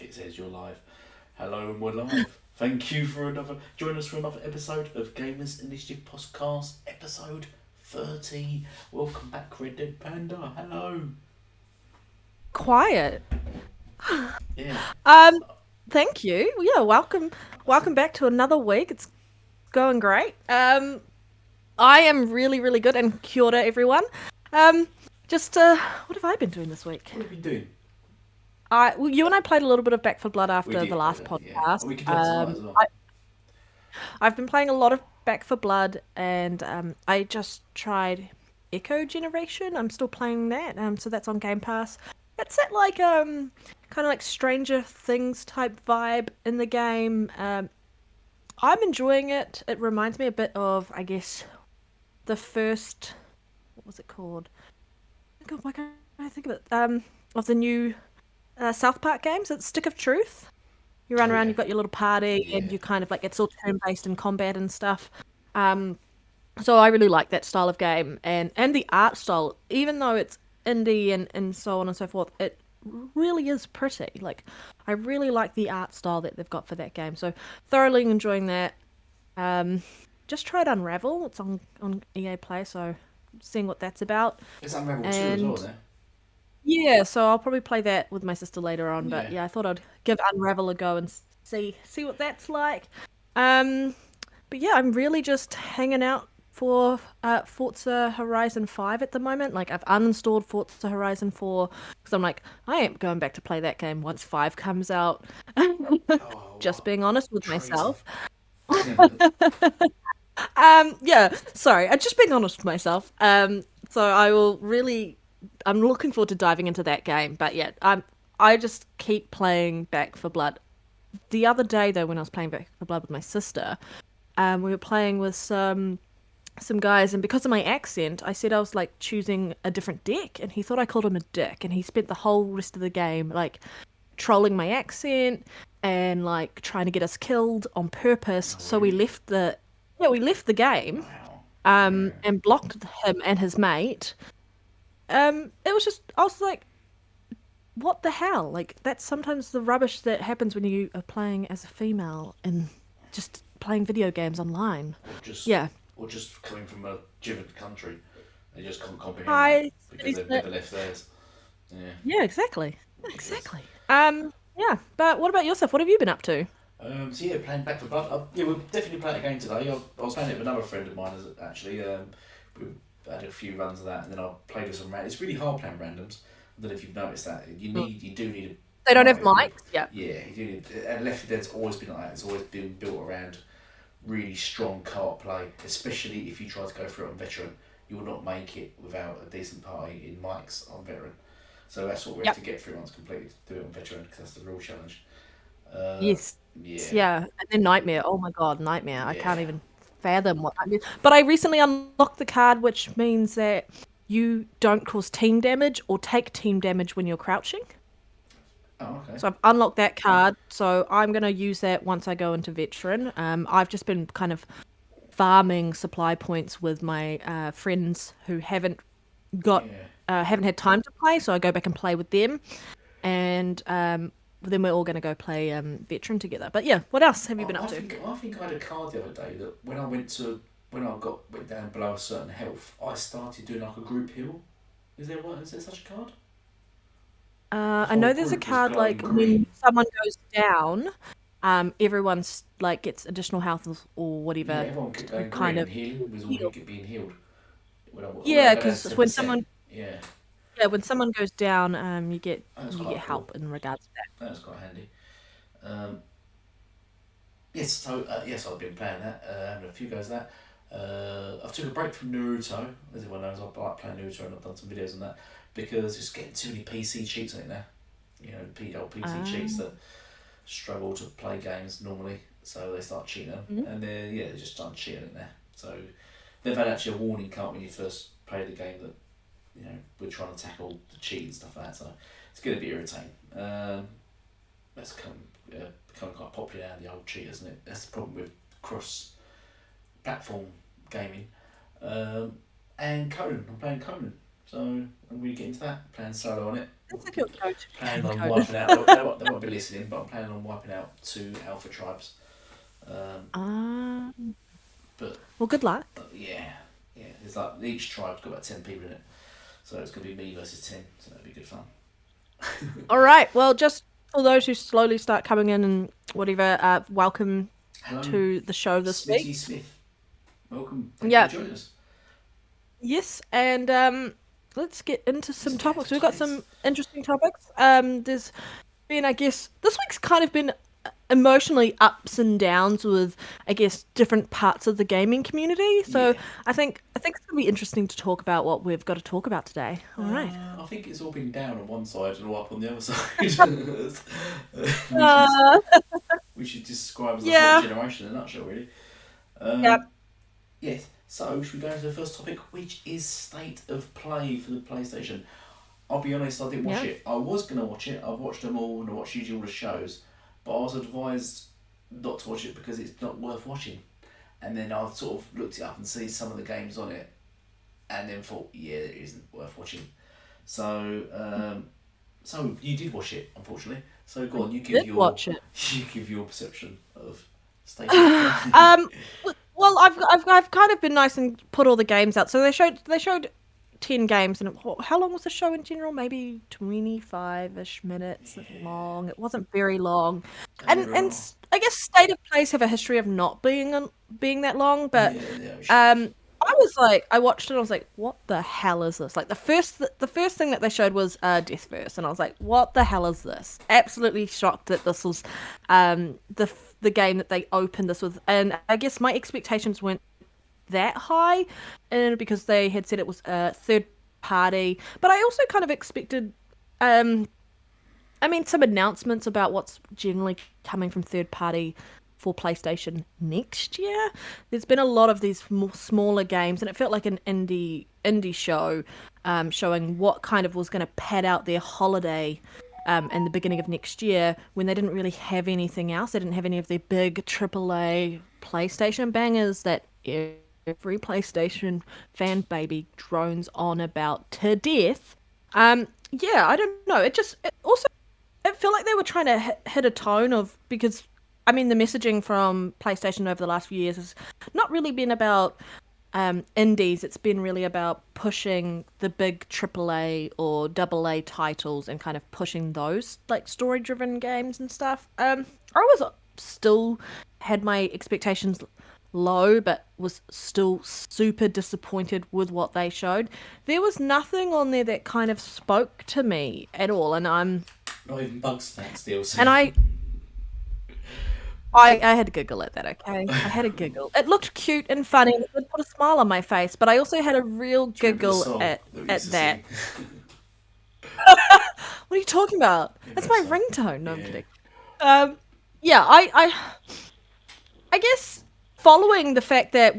it says you're live. Hello and we're live. Thank you for join us for another episode of Gamers Initiative Podcast, episode 30. Welcome back, Red Dead Panda. Hello. Quiet. Yeah. Thank you. Yeah, welcome back to another week. It's going great. I am really good, and kia ora, everyone. What have I been doing this week? What have you been doing? You and I played a little bit of Back 4 Blood after the last that, podcast. Yeah. We could do that tonight as well. I've been playing a lot of Back 4 Blood, and I just tried Echo Generation. I'm still playing that. So that's on Game Pass. It's that kind of like Stranger Things type vibe in the game. I'm enjoying it. It reminds me a bit of, I guess, the first. What was it called? God, why can't I think of it? Of the new South Park games. It's Stick of Truth. You run around, you've got your little party, and you kind of like it's all turn-based in combat and stuff. So I really like that style of game, and the art style, even though it's indie and so on and so forth, it really is pretty. Like, I really like the art style that they've got for that game. So thoroughly enjoying that. Just tried Unravel. It's on EA Play, so seeing what that's about. It's Unravel 2 as well, isn't it? Yeah, so I'll probably play that with my sister later on. But yeah, I thought I'd give Unravel a go and see what that's like. But yeah, I'm really just hanging out for Forza Horizon 5 at the moment. Like, I've uninstalled Forza Horizon 4 because I'm like, I ain't going back to play that game once 5 comes out. Just being honest with myself. Yeah, sorry, I'm just being honest with myself. So I'm looking forward to diving into that game. But yeah, I just keep playing Back 4 Blood. The other day though, when I was playing Back 4 Blood with my sister, we were playing with some guys, and because of my accent, I said I was like choosing a different deck, and he thought I called him a dick, and he spent the whole rest of the game like trolling my accent and like trying to get us killed on purpose. So we left the game, and blocked him and his mate. It was just, I was like, what the hell? Like, that's sometimes the rubbish that happens when you are playing as a female and just playing video games online. Or just coming from a different country. They just can't comprehend that because they've never left theirs. Yeah, exactly. Yeah, but what about yourself? What have you been up to? So yeah, playing Back 4 Blood. We'll definitely play a game today. I was playing it with another friend of mine, actually. We had a few runs of that, and then I played with some randoms. It's really hard playing randoms. I don't know if you've noticed that. You do need a. They don't have mics. Yeah. Yeah, you do need. And Left 4 Dead's always been like that. It's always been built around really strong co-op play, especially if you try to go for it on veteran. You will not make it without a decent party in mics on veteran. So that's what we have to get through once completely to do it on veteran, because that's the real challenge. Yes. Yeah. And then Nightmare. Oh my god, Nightmare. I can't even fathom what Nightmare. But I recently unlocked the card, which means that you don't cause team damage or take team damage when you're crouching. Oh, okay. So I've unlocked that card. So I'm going to use that once I go into veteran. I've just been kind of farming supply points with my friends who haven't had time to play. So I go back and play with them. And then we're all going to go play veteran together. But yeah, what else have you been up to? I think I had a card the other day that when I went down below a certain health, I started doing like a group heal. Is there such a card? I know there's a card like when someone goes down, everyone's like gets additional health or whatever. Yeah, everyone kept going green and healing was all being healed. Because when someone when someone goes down, you get help in regards to that. That's quite handy. Yes, I've been playing that, having a few goes at that. I've took a break from Naruto. As everyone knows, I like playing Naruto, and I've done some videos on that because it's getting too many PC cheats in there. You know, old PC cheats that struggle to play games normally, so they start cheating them, and they just start cheating in there. So they've had actually a warning card when you first play the game that we're trying to tackle the cheat and stuff like that. So it's going to be irritating. That's become quite popular now, the old cheat, isn't it? That's the problem with cross-platform gaming. And Conan, I'm playing Conan, so I'm really getting into that, playing solo on it. That's like your go-to Planning game on code. wiping out. They won't be listening, but I'm planning on wiping out 2 alpha tribes. Um, Ah, but well, good luck. yeah, yeah. There's like each tribe's got about 10 people in it, so it's gonna be me versus 10. So that'll be good fun. All right. Well, just for those who slowly start coming in and whatever, welcome Hello, to the show this Smitty week. Smith. Welcome. Thank you Yeah. for joining us. Yes, and let's get into Let's some get into topics. We've got topics. some interesting topics. There's been, I guess, this week's kind of been emotionally ups and downs with, I guess, different parts of the gaming community. So Yeah. I think it's gonna be interesting to talk about what we've got to talk about today. All right. I think it's all been down on one side and all up on the other side, which is Uh, which is describes the whole yeah. generation in a nutshell, really. Yep. Yes. So should we go into the first topic, which is state of play for the PlayStation? I'll be honest, I didn't watch Yeah. it. I was gonna watch it. I've watched them all and I watched usually all the shows, but I was advised not to watch it because it's not worth watching. And then I sort of looked it up and see some of the games on it, and then thought, yeah, it isn't worth watching. So, so you did watch it, unfortunately. So go on, Did watch it. you give your perception of state of play. um, well, I've kind of been nice and put all the games out. So they showed 10 games, and how long was the show in general? Maybe 25-ish minutes Yeah, long. It wasn't very long, don't get me wrong. I guess state of plays have a history of not being that long. But Yeah, yeah, sure. I was like, I watched it. And I was like, what the hell is this? Like the first thing that they showed was Death Verse, and I was like, what the hell is this? Absolutely shocked that this was the game that they opened this with, and I guess my expectations weren't that high, and because they had said it was a third party, but I also kind of expected, um, I mean, some announcements about what's generally coming from third party for PlayStation next year. There's been a lot of these more smaller games, and it felt like an indie show, showing what kind of was going to pad out their holiday. In the beginning of next year, when they didn't really have anything else, they didn't have any of their big AAA PlayStation bangers that every PlayStation fan baby drones on about to death. Yeah, I don't know. It felt like they were trying to hit a tone of, because I mean the messaging from PlayStation over the last few years has not really been about indies. It's been really about pushing the big AAA or AA titles and kind of pushing those like story driven games and stuff. I was still had my expectations low, but was still super disappointed with what they showed. There was nothing on there that kind of spoke to me at all, and Not even Bugs Snacks DLC. and I had to giggle at that, okay? I had a giggle. It looked cute and funny, and it would put a smile on my face, but I also had a real Do you remember the giggle song at that we at used to that. sing? What are you talking about? Yeah, That's that my song. ringtone. No, I'm Yeah. kidding. Yeah, I guess following the fact that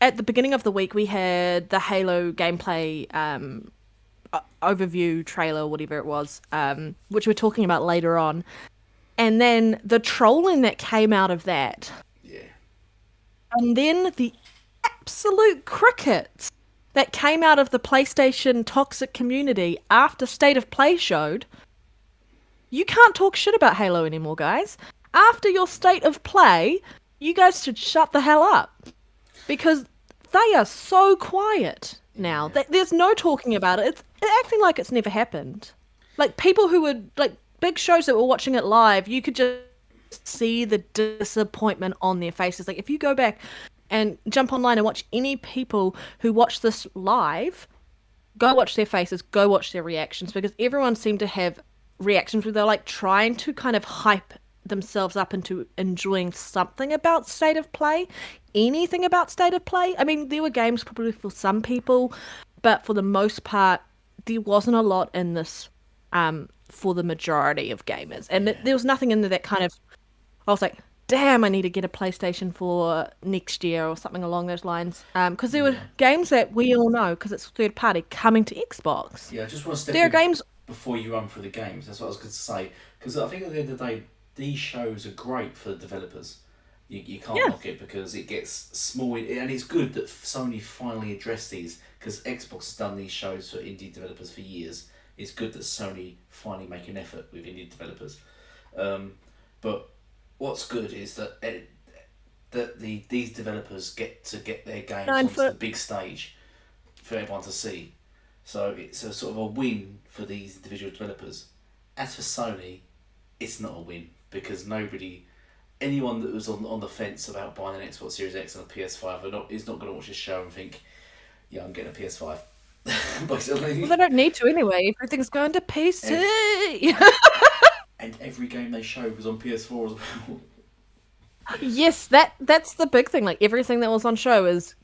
at the beginning of the week we had the Halo gameplay overview trailer, whatever it was, which we're talking about later on, and then the trolling that came out of that, Yeah. and then the absolute crickets that came out of the PlayStation toxic community after State of Play showed. You can't talk shit about Halo anymore, guys. After your State of Play, you guys should shut the hell up, because they are so quiet now. Yeah. There's no talking about it. It's acting like it's never happened. Like people who were like big shows that were watching it live, you could just see the disappointment on their faces. Like if you go back and jump online and watch any people who watch this live, go watch their faces, go watch their reactions, because everyone seemed to have reactions where they're like trying to kind of hype themselves up into enjoying something about State of Play, anything about State of Play. I mean, there were games probably for some people, but for the most part, there wasn't a lot in this for the majority of gamers. And Yeah. there was nothing in there that kind of, I was like, damn, I need to get a PlayStation for next year or something along those lines. Because there were Yeah. games that we all know, because it's third party, coming to Xbox. Yeah, I just want to step There are in games. before you run through the games. That's what I was going to say. Because I think at the end of the day, these shows are great for the developers. You can't Yeah. knock it because it gets small. And it's good that Sony finally addressed these, because Xbox has done these shows for indie developers for years. it's good that Sony finally make an effort with indie developers. But what's good is that these developers get to get their games Nine onto the foot. big stage for everyone to see. So it's a sort of a win for these individual developers. As for Sony, it's not a win because anyone that was on the fence about buying an Xbox Series X and a PS5 is not going to watch this show and think, yeah, I'm getting a PS5. Basically. Well, they don't need to anyway. Everything's going to PC. And every game they show was on PS4 as well. Yes, that's the big thing. Like everything that was on show is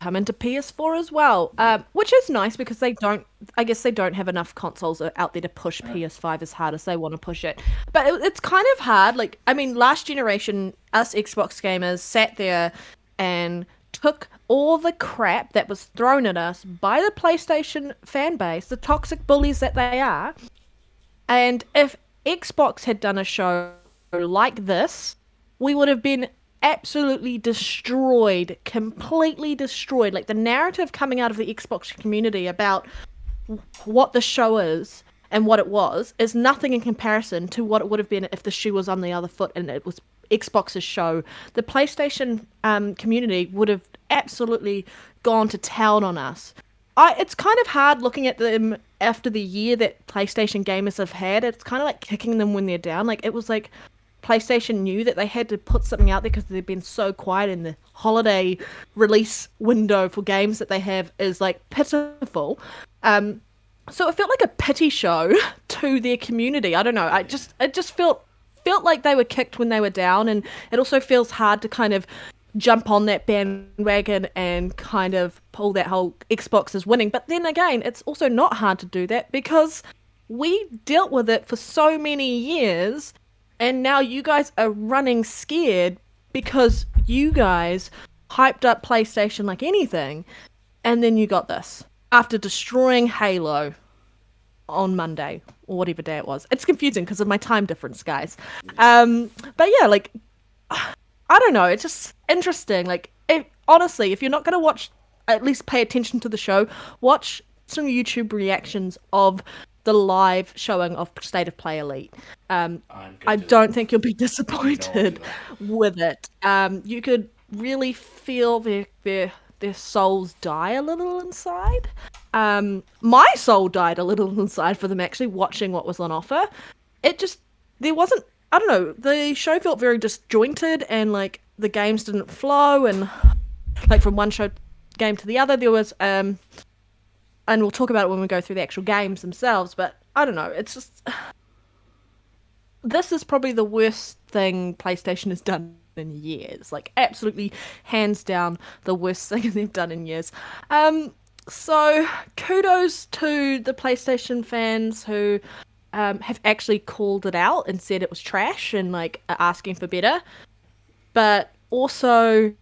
coming to PS4 as well, which is nice because I guess they don't have enough consoles out there to push PS5 as hard as they want to push it. But it's kind of hard. Like, I mean, last generation, us Xbox gamers sat there and took all the crap that was thrown at us by the PlayStation fan base, the toxic bullies that they are. And if Xbox had done a show like this, we would have been absolutely destroyed, completely destroyed. Like the narrative coming out of the Xbox community about what the show is and what it was is nothing in comparison to what it would have been if the shoe was on the other foot and it was Xbox's show. The PlayStation community would have absolutely gone to town on us. It's kind of hard looking at them after the year that PlayStation gamers have had. It's kind of like kicking them when they're down. Like it was like PlayStation knew that they had to put something out there because they've been so quiet, and the holiday release window for games that they have is like pitiful. So it felt like a pity show to their community. I don't know. It just felt like they were kicked when they were down, and it also feels hard to kind of jump on that bandwagon and kind of pull that whole Xbox is winning. But then again, it's also not hard to do that because we dealt with it for so many years, and now you guys are running scared because you guys hyped up PlayStation like anything, and then you got this after destroying Halo on Monday or whatever day it was. It's confusing because of my time difference, guys. But yeah, like I don't know. It's just interesting. Like, honestly, if you're not going to watch, at least pay attention to the show, watch some YouTube reactions of the live showing of State of Play Elite. I don't think you'll be disappointed with it. You could really feel their souls die a little inside. My soul died a little inside for them actually watching what was on offer. There wasn't, I don't know, the show felt very disjointed and like the games didn't flow, and like from one game to the other there was and we'll talk about it when we go through the actual games themselves, but I don't know, it's just this is probably the worst thing PlayStation has done in years. Like absolutely hands down the worst thing they've done in years. So kudos to the PlayStation fans who have actually called it out and said it was trash and like are asking for better. But also,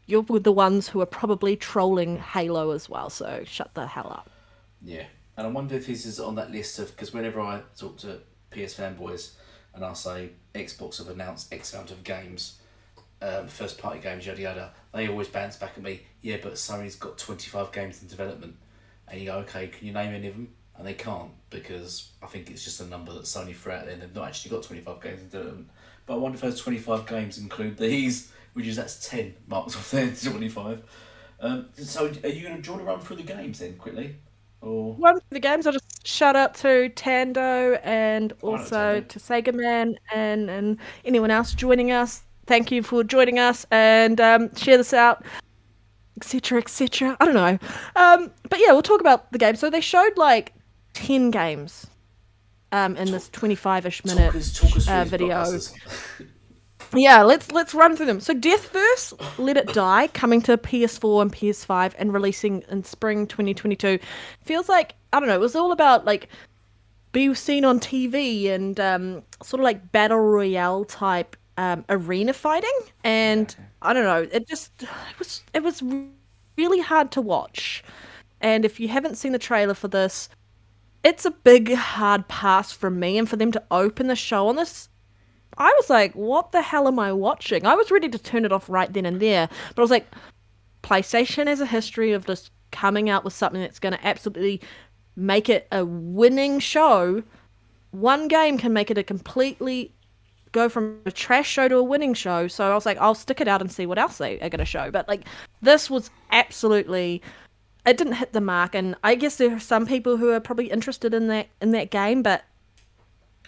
you're the ones who are probably trolling Halo as well, so shut the hell up. Yeah, and I wonder if this is on that list of, because whenever I talk to PS fanboys and I say Xbox have announced X amount of games, first party games, yada yada, they always bounce back at me, yeah, but Sony's got 25 games in development. And you go, okay, can you name any of them? And they can't, because I think it's just a number that Sony threw out there and they've not actually got 25 games in development. But I wonder if those 25 games include these, which is that's 10 marks off there, 25. So do you want to run through the games then, quickly? Or One of the games, I'll just shout out to Tando and also to Sega Man and anyone else joining us. Thank you for joining us, and share this out, etc, etc. I don't know. But yeah, we'll talk about the game. So they showed like 10 games in this 25-ish minute video. Yeah, let's run through them. So Deathverse, Let It Die, coming to PS4 and PS5 and releasing in spring 2022. Feels like, I don't know, it was all about like being seen on TV and sort of like battle royale type arena fighting, and I don't know, it was really hard to watch. And if you haven't seen the trailer for this, it's a big hard pass from me. And for them to open the show on this, I was like, what the hell am I watching? I was ready to turn it off right then and there, but I was like, PlayStation has a history of just coming out with something that's going to absolutely make it a winning show, one game can make it a completely go from a trash show to a winning show. So I was like, I'll stick it out and see what else they are going to show. But like, this was absolutely, it didn't hit the mark. And I guess there are some people who are probably interested in that game, but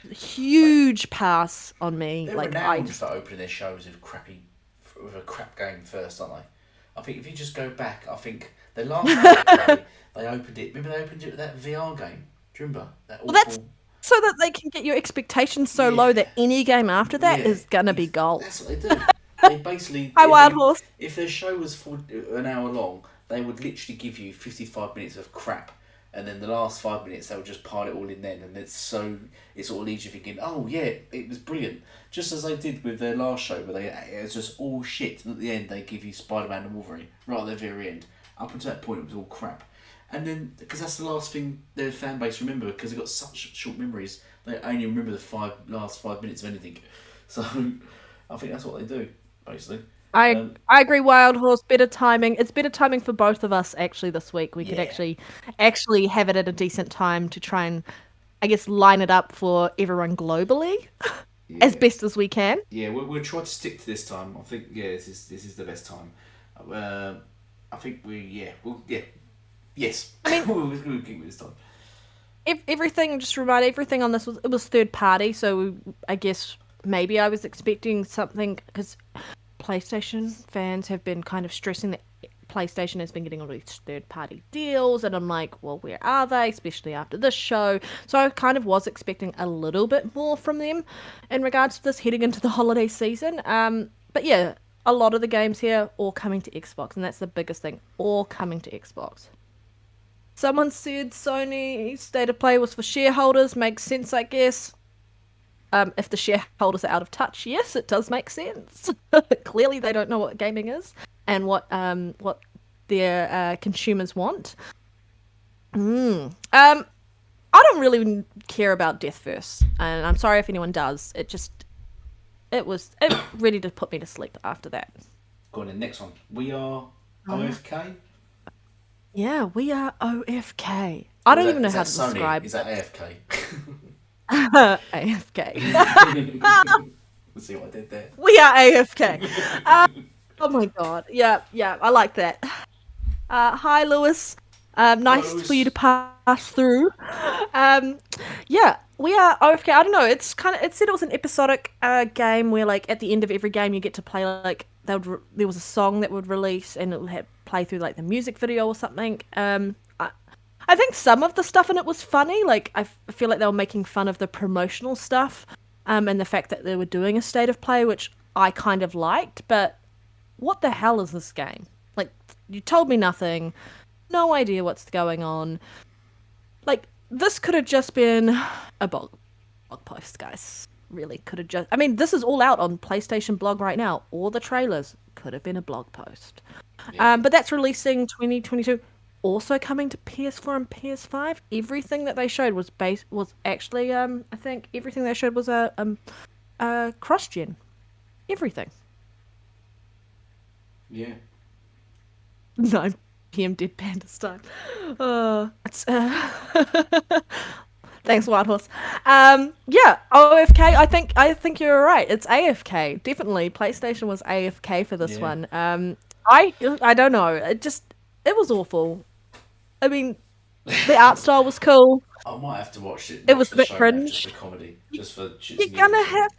Like, huge pass on me. they're Like I renowned just, for opening their shows with a crap game first, aren't they? I think if you just go back, I think the last time they opened it. Remember they opened it with that VR game. Do you remember that well, that's awful? so that they can get your expectations so Yeah, low that any game after that yeah. is gonna be gold. That's what they do. They basically, Hi, Wild Horse. if their show was an hour long, they would literally give you 55 minutes of crap, and then the last 5 minutes they would just pile it all in. Then, and it sort of leaves you thinking, oh yeah, it was brilliant. Just as they did with their last show, where it was just all shit, and at the end they give you Spider-Man and Wolverine right at the very end. Up until that point, it was all crap. And then, because that's the last thing their fan base remember, because they've got such short memories, they only remember the last 5 minutes of anything. So, I think that's what they do, basically. I agree, Wild Horse. Better timing. It's better timing for both of us actually this week. We could Yeah, actually have it at a decent time to try and, I guess, line it up for everyone globally as yeah, best as we can. yeah. We'll try to stick to this time. I think this is the best time. I think yes. I mean, we'll keep it this time. everything. Just remind everything on this was third party. So I guess maybe I was expecting something because PlayStation fans have been kind of stressing that PlayStation has been getting all these third party deals, and I'm like, well, where are they? Especially after this show. So I kind of was expecting a little bit more from them in regards to this heading into the holiday season. But yeah, a lot of the games here all coming to Xbox, and that's the biggest thing, all coming to Xbox. Someone said Sony State of Play was for shareholders. Makes sense, I guess. If the shareholders are out of touch, yes, it does make sense. Clearly, they don't know what gaming is and what their consumers want. I don't really care about Death Verse, and I'm sorry if anyone does. It really did put me to sleep after that. Go on then. Next one. We are OFK. Yeah, we are OFK. I don't even know Is how that to Sony? describe Is that AFK? AFK. Let's see what I did there. We are AFK. Oh my god. Yeah, yeah, I like that. Hi, Lewis. Nice Hello. for you to pass through. Yeah, we are OFK. I don't know. It said it was an episodic game where, like, at the end of every game, you get to play like there was a song that would release and it would play through like the music video or something. I think some of the stuff in it was funny. Like, I feel like they were making fun of the promotional stuff, and the fact that they were doing a state of play, which I kind of liked. But what the hell is this game? Like, you told me nothing. No idea what's going on. Like, this could have just been a blog post, guys. Really could have just. I mean, this is all out on PlayStation blog right now. All the trailers could have been a blog post. Yeah. But that's releasing 2022. Also coming to PS4 and PS5. Everything that they showed was actually I think everything they showed was a cross gen. Everything. Yeah. 9 p.m. Dead Pandas time. It's thanks, Wild Horse. Yeah, OFK. I think you're right. It's AFK. Definitely, PlayStation was AFK for this Yeah. one. I don't know. It was awful. I mean, the art style was cool. I might have to watch it. It Watch was a the bit show now, cringe. just for comedy, just for shits You're and gonna giggles. have,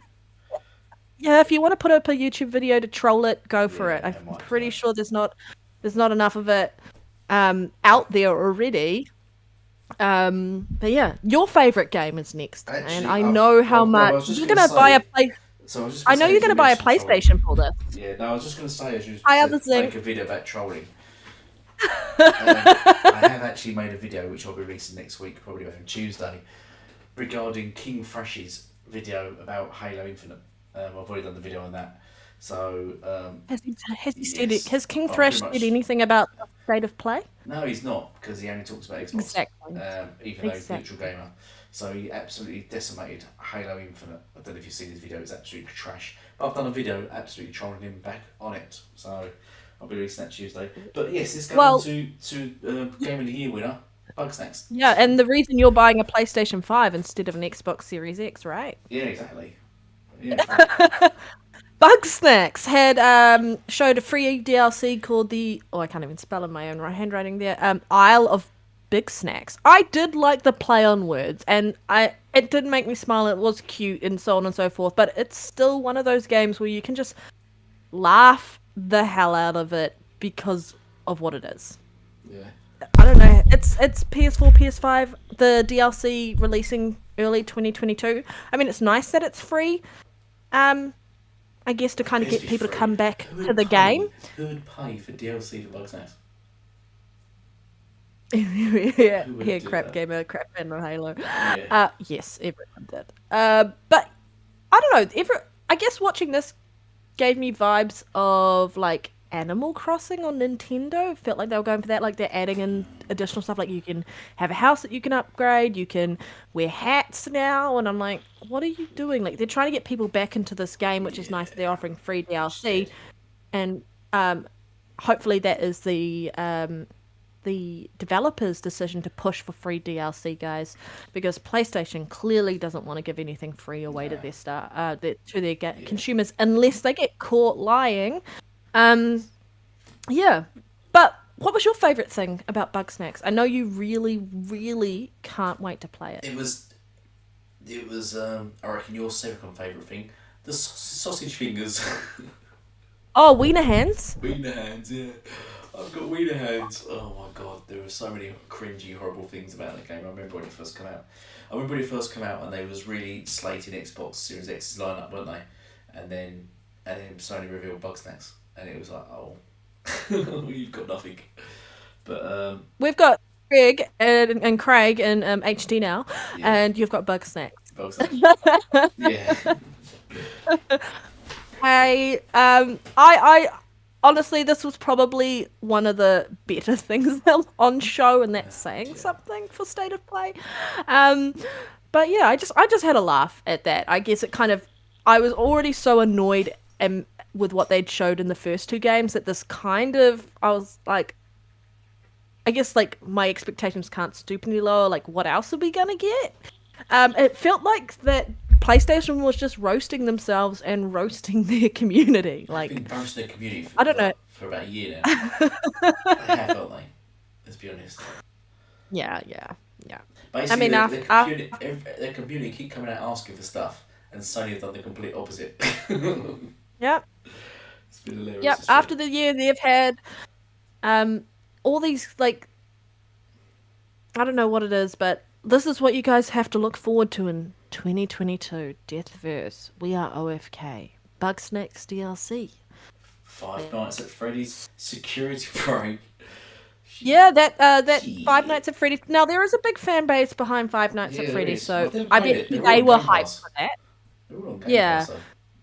yeah. If you want to put up a YouTube video to troll it, go for it. Yeah, I I'm might do pretty that. sure there's not enough of it out there already. But yeah, your favorite game is next, Actually, and I know how well, I much was just you're gonna gonna buy a say- play. So I was just I gonna know say, you're as you gonna buy a mentioned trolling- PlayStation for this. Yeah, no, I was just going to say, as you Hi, said, other thing. make a video about trolling. I have actually made a video which I'll be releasing next week, probably on Tuesday, regarding King Thrash's video about Halo Infinite. I've already done the video on that. So, Has he said yes. it? Has King Oh, Thrash pretty said much. anything about the state of play? No, he's not, because he only talks about Xbox. Exactly. Even though he's a Exactly. neutral gamer. So he absolutely decimated Halo Infinite. I don't know if you've seen his video, it's absolutely trash. But I've done a video absolutely trolling him back on it. So I'll be releasing that Tuesday. But yes, let's go Well- on to Game of the Year winner. Bugsnax. Yeah, and the reason you're buying a PlayStation 5 instead of an Xbox Series X, right? Yeah, exactly. Yeah, fine. Bugsnax had showed a free DLC called the I can't even spell in my own handwriting there. Isle of Big Snacks. I did like the play on words, and it did make me smile. It was cute and so on and so forth. But it's still one of those games where you can just laugh the hell out of it because of what it is. Yeah. I don't know. It's PS4, PS5. The DLC releasing early 2022. I mean, it's nice that it's free. I guess to kind of get people to come back to the game. Who would pay for DLC for Bugsnax? yeah, crap gamer, crap fan of Halo. Yeah. Yes, everyone did. But I don't know. I guess watching this gave me vibes of like Animal Crossing on Nintendo. Felt like they were going for that. Like they're adding in additional stuff. Like you can have a house that you can upgrade. You can wear hats now. And I'm like, what are you doing? Like they're trying to get people back into this game, which is nice. They're offering free DLC, and hopefully that is the developers' decision to push for free DLC, guys, because PlayStation clearly doesn't want to give anything free away to their consumers unless they get caught lying. Yeah. But what was your favorite thing about Bugsnax? I know you really, really can't wait to play it. It was. I reckon your second favourite thing, the sausage fingers. Oh, wiener hands. Wiener hands, yeah. I've got wiener hands. Oh my god, there were so many cringy, horrible things about the game. I remember when it first came out. And they was really slating Xbox Series X's lineup, weren't they? And then Sony revealed Bugsnax, and it was like, oh, you've got nothing. But we've got Craig and Craig in HD now, yeah. And you've got Bugsnax. Yeah. Hey, I honestly, this was probably one of the better things on show, and that's saying something for State of Play. But yeah, I just had a laugh at that. I guess I was already so annoyed with what they'd showed in the first two games that this I was like, I guess like my expectations can't stoop any lower. Like, what else are we gonna get? It felt like that PlayStation was just roasting themselves and roasting their community. Like, they've been roasting their community I don't know. For about a year now. They have, haven't they? Let's be honest. Yeah. Basically, their community keep coming out asking for stuff, and Sony have done the complete opposite. Yep. It's been hilarious. Yep. After the year they've had, all these like, I don't know what it is, but this is what you guys have to look forward to in 2022. Deathverse. We Are OFK. Bugsnax DLC. Five Nights at Freddy's security break. Yeah, that Five Nights at Freddy's. Now there is a big fan base behind Five Nights at Freddy's, so I bet they were hyped for that. They're all on Game Pass, so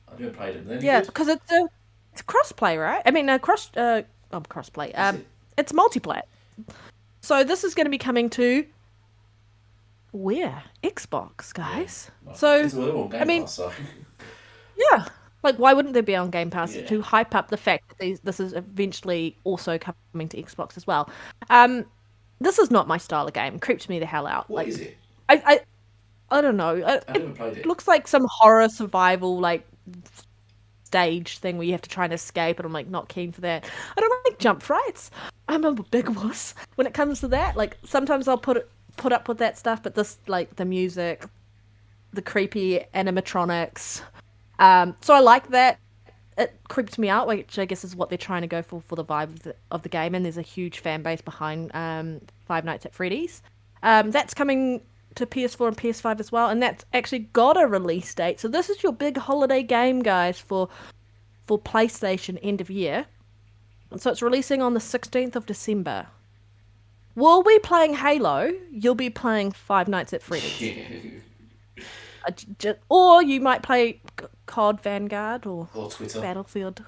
I've never played them. Yeah, because it's crossplay, right? I mean, crossplay. It's multiplayer. So this is going to be coming to where? Xbox, guys. Yeah. Well, so I mean, Pass, so. Yeah. Like, why wouldn't they be on Game Pass to hype up the fact that this is eventually also coming to Xbox as well? This is not my style of game. It creeps me the hell out. What is it? I don't know. I never played it. It looks like some horror survival like stage thing where you have to try and escape, and I'm like not keen for that. I don't like jump frights. I'm a big wuss when it comes to that. Like sometimes I'll put up with that stuff, but this like the music, the creepy animatronics. So I like that. It creeps me out, which I guess is what they're trying to go for the vibe of the game. And there's a huge fan base behind Five Nights at Freddy's. That's coming to PS4 and PS5 as well, and that's actually got a release date. So this is your big holiday game, guys, for PlayStation end of year. So it's releasing on the 16th of December. We'll be playing Halo. You'll be playing Five Nights at Freddy's. Or you might play COD Vanguard or Twitter. Battlefield.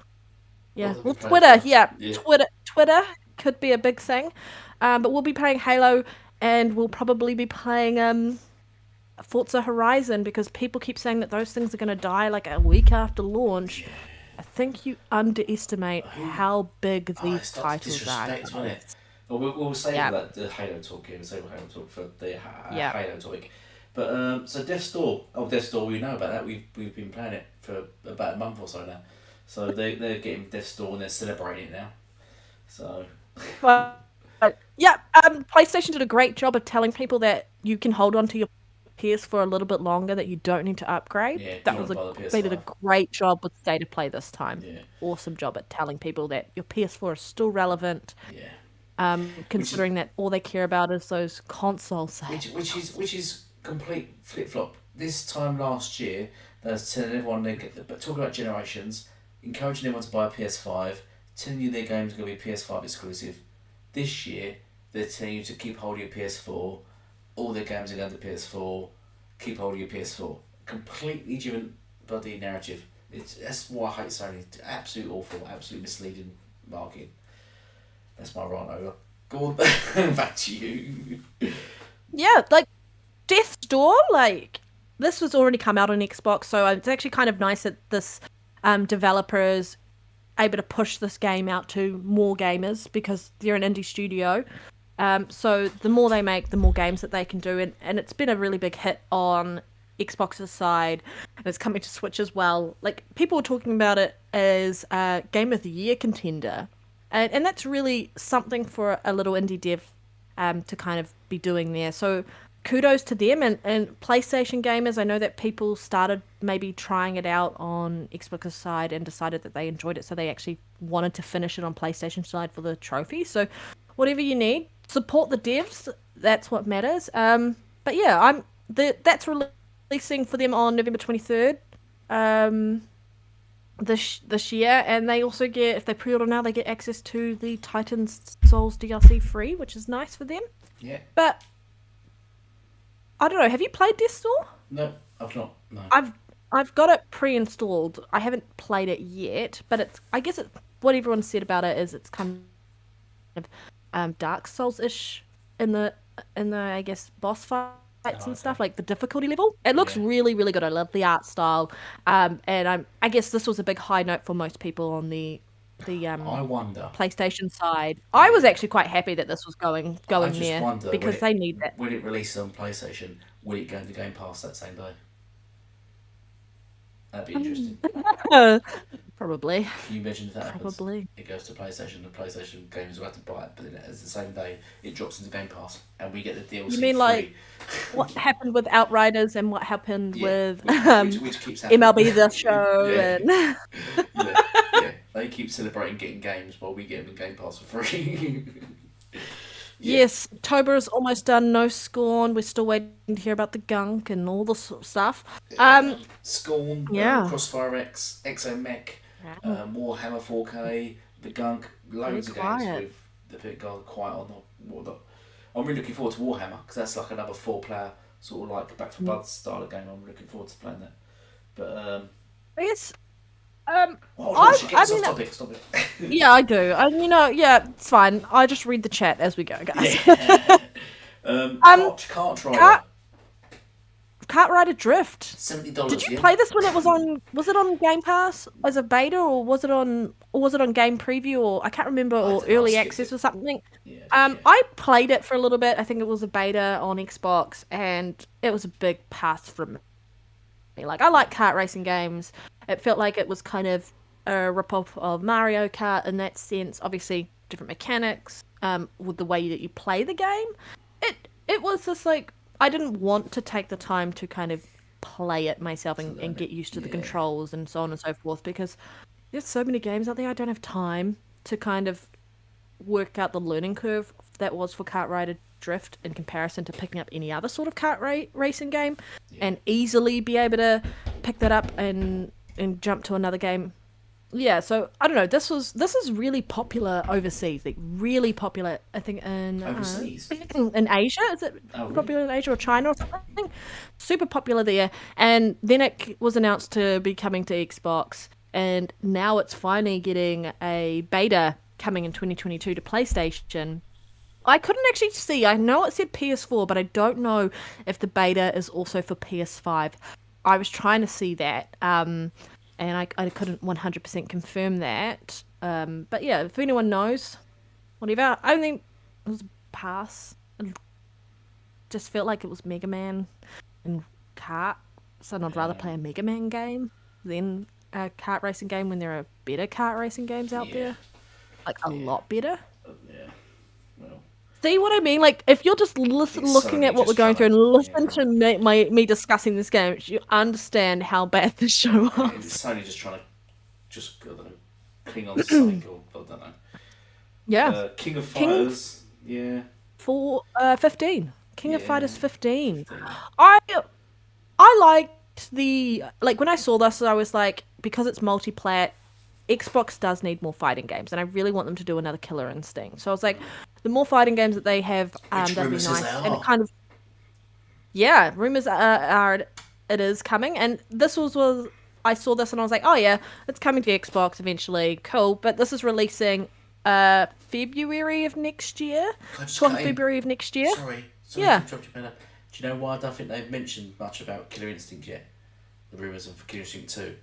Yeah, well, Twitter. Yeah, Twitter could be a big thing. But we'll be playing Halo, and we'll probably be playing Forza Horizon because people keep saying that those things are going to die like a week after launch. I think you underestimate how big these titles are. Isn't it? Well, we'll save Yeah, that the Halo talk here. We'll save Halo talk for the yeah. Halo topic. But so Death's Door. Oh, Death's Door. We know about that. We've been playing it for about a month or so now. So they're getting Death's Door and they're celebrating it now. So Well, yeah. PlayStation did a great job of telling people that you can hold on to your PS for a little bit longer. That you don't need to upgrade. yeah, you That want was to buy the they did a PS5. great job with State of Play this time. Yeah, Awesome job at telling people that your PS4 is still relevant. yeah. Which is Considering that all they care about is those console which is complete flip flop. This time last year, they was telling everyone but talking about generations, encouraging everyone to buy a PS5, telling you their games are going to be PS5 exclusive. This year, they're telling you to keep holding your PS4. All their games are going to PS4. Keep holding your PS4. Completely different bloody narrative. That's why I hate Sony. Absolute awful, absolute misleading marketing. That's my rant over. Go on, back to you. Yeah, like Death's Door, like this was already come out on Xbox, so it's actually kind of nice that this developer is able to push this game out to more gamers because they're an indie studio. So the more they make, the more games that they can do, and it's been a really big hit on Xbox's side, and it's coming to Switch as well. Like people were talking about it as a Game of the Year contender, and that's really something for a little indie dev to kind of be doing there. So kudos to them and PlayStation gamers. I know that people started maybe trying it out on Xbox's side and decided that they enjoyed it, so they actually wanted to finish it on PlayStation side for the trophy. So whatever you need, support the devs. That's what matters. But yeah, that's releasing for them on November 23rd. This year, and they also get, if they pre-order now, they get access to the Titan's Souls DLC free, which is nice for them. Yeah. But I don't know. Have you played Death's Door? No, I've not. No. I've got it pre-installed. I haven't played it yet, but I guess what everyone said about it is it's kind of Dark Souls-ish in the I guess boss fights and stuff, like the difficulty level. It looks really, really good. I love the art style. And I guess this was a big high note for most people on the I wonder. PlayStation side. I was actually quite happy that this was going I just there wonder because they need that. When it releases on PlayStation, will it go into Game Pass that same day? That'd be interesting. Probably. Can you imagine if that happens? Probably. It goes to PlayStation, and PlayStation gamers will have to buy it, but then it's the same day it drops into Game Pass, and we get the DLC You mean free. like what happened with Outriders and what happened with which keeps happening. MLB The Show and yeah. They keep celebrating getting games while we get them in Game Pass for free. Yes, October is almost done. No Scorn. We're still waiting to hear about the Gunk and all this sort of stuff. Scorn, Crossfire X, Exomech, Warhammer 4K, the Gunk, loads of games with the bit going quiet on the. I'm really looking forward to Warhammer because that's like another 4-player sort of like Back 4 Blood style of game. I'm looking forward to playing that. But I guess. Stop it. Yeah, I do. It's fine. I just read the chat as we go, guys. Kart Rider. Kart Rider Drift. $70. Did you play this when it was on? Was it on Game Pass as a beta, or was it on Game Preview, or I can't remember, or early access or something? Yeah, I played it for a little bit. I think it was a beta on Xbox, and it was a big pass from me. Like, I like kart racing games. It felt like it was kind of a rip-off of Mario Kart in that sense. Obviously, different mechanics with the way that you play the game. It was just like, I didn't want to take the time to kind of play it myself and get used to the controls and so on and so forth, because there's so many games out there. I don't have time to kind of work out the learning curve that was for Kart Rider Drift in comparison to picking up any other sort of kart racing game and easily be able to pick that up and jump to another game. Yeah, so I don't know. This is really popular overseas, like really popular. I think in overseas in Asia. Is it popular in Asia or China or something? Super popular there. And then it was announced to be coming to Xbox, and now it's finally getting a beta coming in 2022 to PlayStation. I couldn't actually see. I know it said PS4, but I don't know if the beta is also for PS5. I was trying to see that, and I couldn't 100% confirm that. But yeah, if anyone knows, whatever. I think it was pass. It just felt like it was Mega Man and kart. So I'd rather play a Mega Man game than a kart racing game when there are better kart racing games out Yeah, there. Like a yeah, lot better. yeah. Well, See what I mean? Like if you're just it's looking Sony at what we're just going trying through to, and yeah, listen to me discussing this game, you understand how bad this show was. it's Sony just trying to just I don't know, cling on to something or I don't know. Yeah. King of King Fighters, yeah, for 15. King of yeah, Fighters 15. 15. I I liked the like when I saw this I was like because it's multiplayer Xbox does need more fighting games and I really want them to do another Killer Instinct. So I was like the more fighting games that they have Which that'd rumour be says they nice and it are. kind of yeah, rumors are it is coming and this was I saw this and I was like, "Oh yeah, it's coming to Xbox eventually. Cool." But this is releasing February of next year. Can I just 12th cut of in? February of next year. Sorry to Yeah. interrupt you, Peter. Do you know why I don't think they've mentioned much about Killer Instinct yet? The rumours of Killer Instinct 2.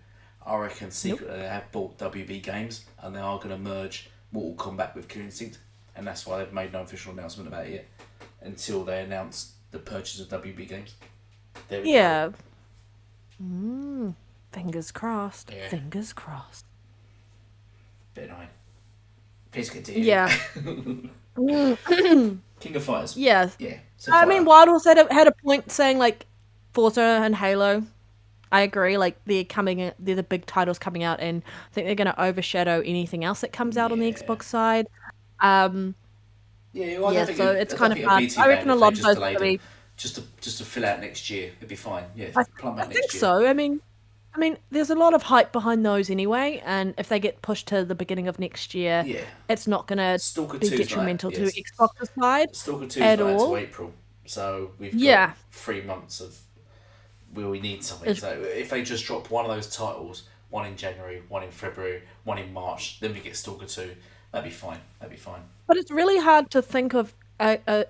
I reckon Nope. secretly they have bought WB Games and they are going to merge Mortal Kombat with Killer Instinct, and that's why they've made no official announcement about it yet until they announce the purchase of WB Games. There we go. Yeah. Fingers crossed. Yeah. Fingers crossed. Bit annoying. Please continue. Yeah. King of Fighters. Yeah. Yeah. It's a I fighter. mean, Wild Horse had a point saying like Forza and Halo. I agree. Like they're the big titles coming out, and I think they're going to overshadow anything else that comes out on the Yeah. Xbox side. Yeah, well, Yeah, so it's kind of hard. I reckon a if they lot of just those are delayed going them to be. just to fill out next year. It'd be fine. Yeah, plumb I out think next year. so. I mean, there's a lot of hype behind those anyway, and if they get pushed to the beginning of next year, Yeah, it's not going to Stalker be 2's not out. detrimental to Yes, Xbox's side Stalker 2's at not out till all. April, so we've got Yeah, 3 months of where we need something. it's, So if they just drop one of those titles, one in January, one in February, one in March, then we get Stalker 2. That'd be fine. That'd be fine. but it's really hard to think of a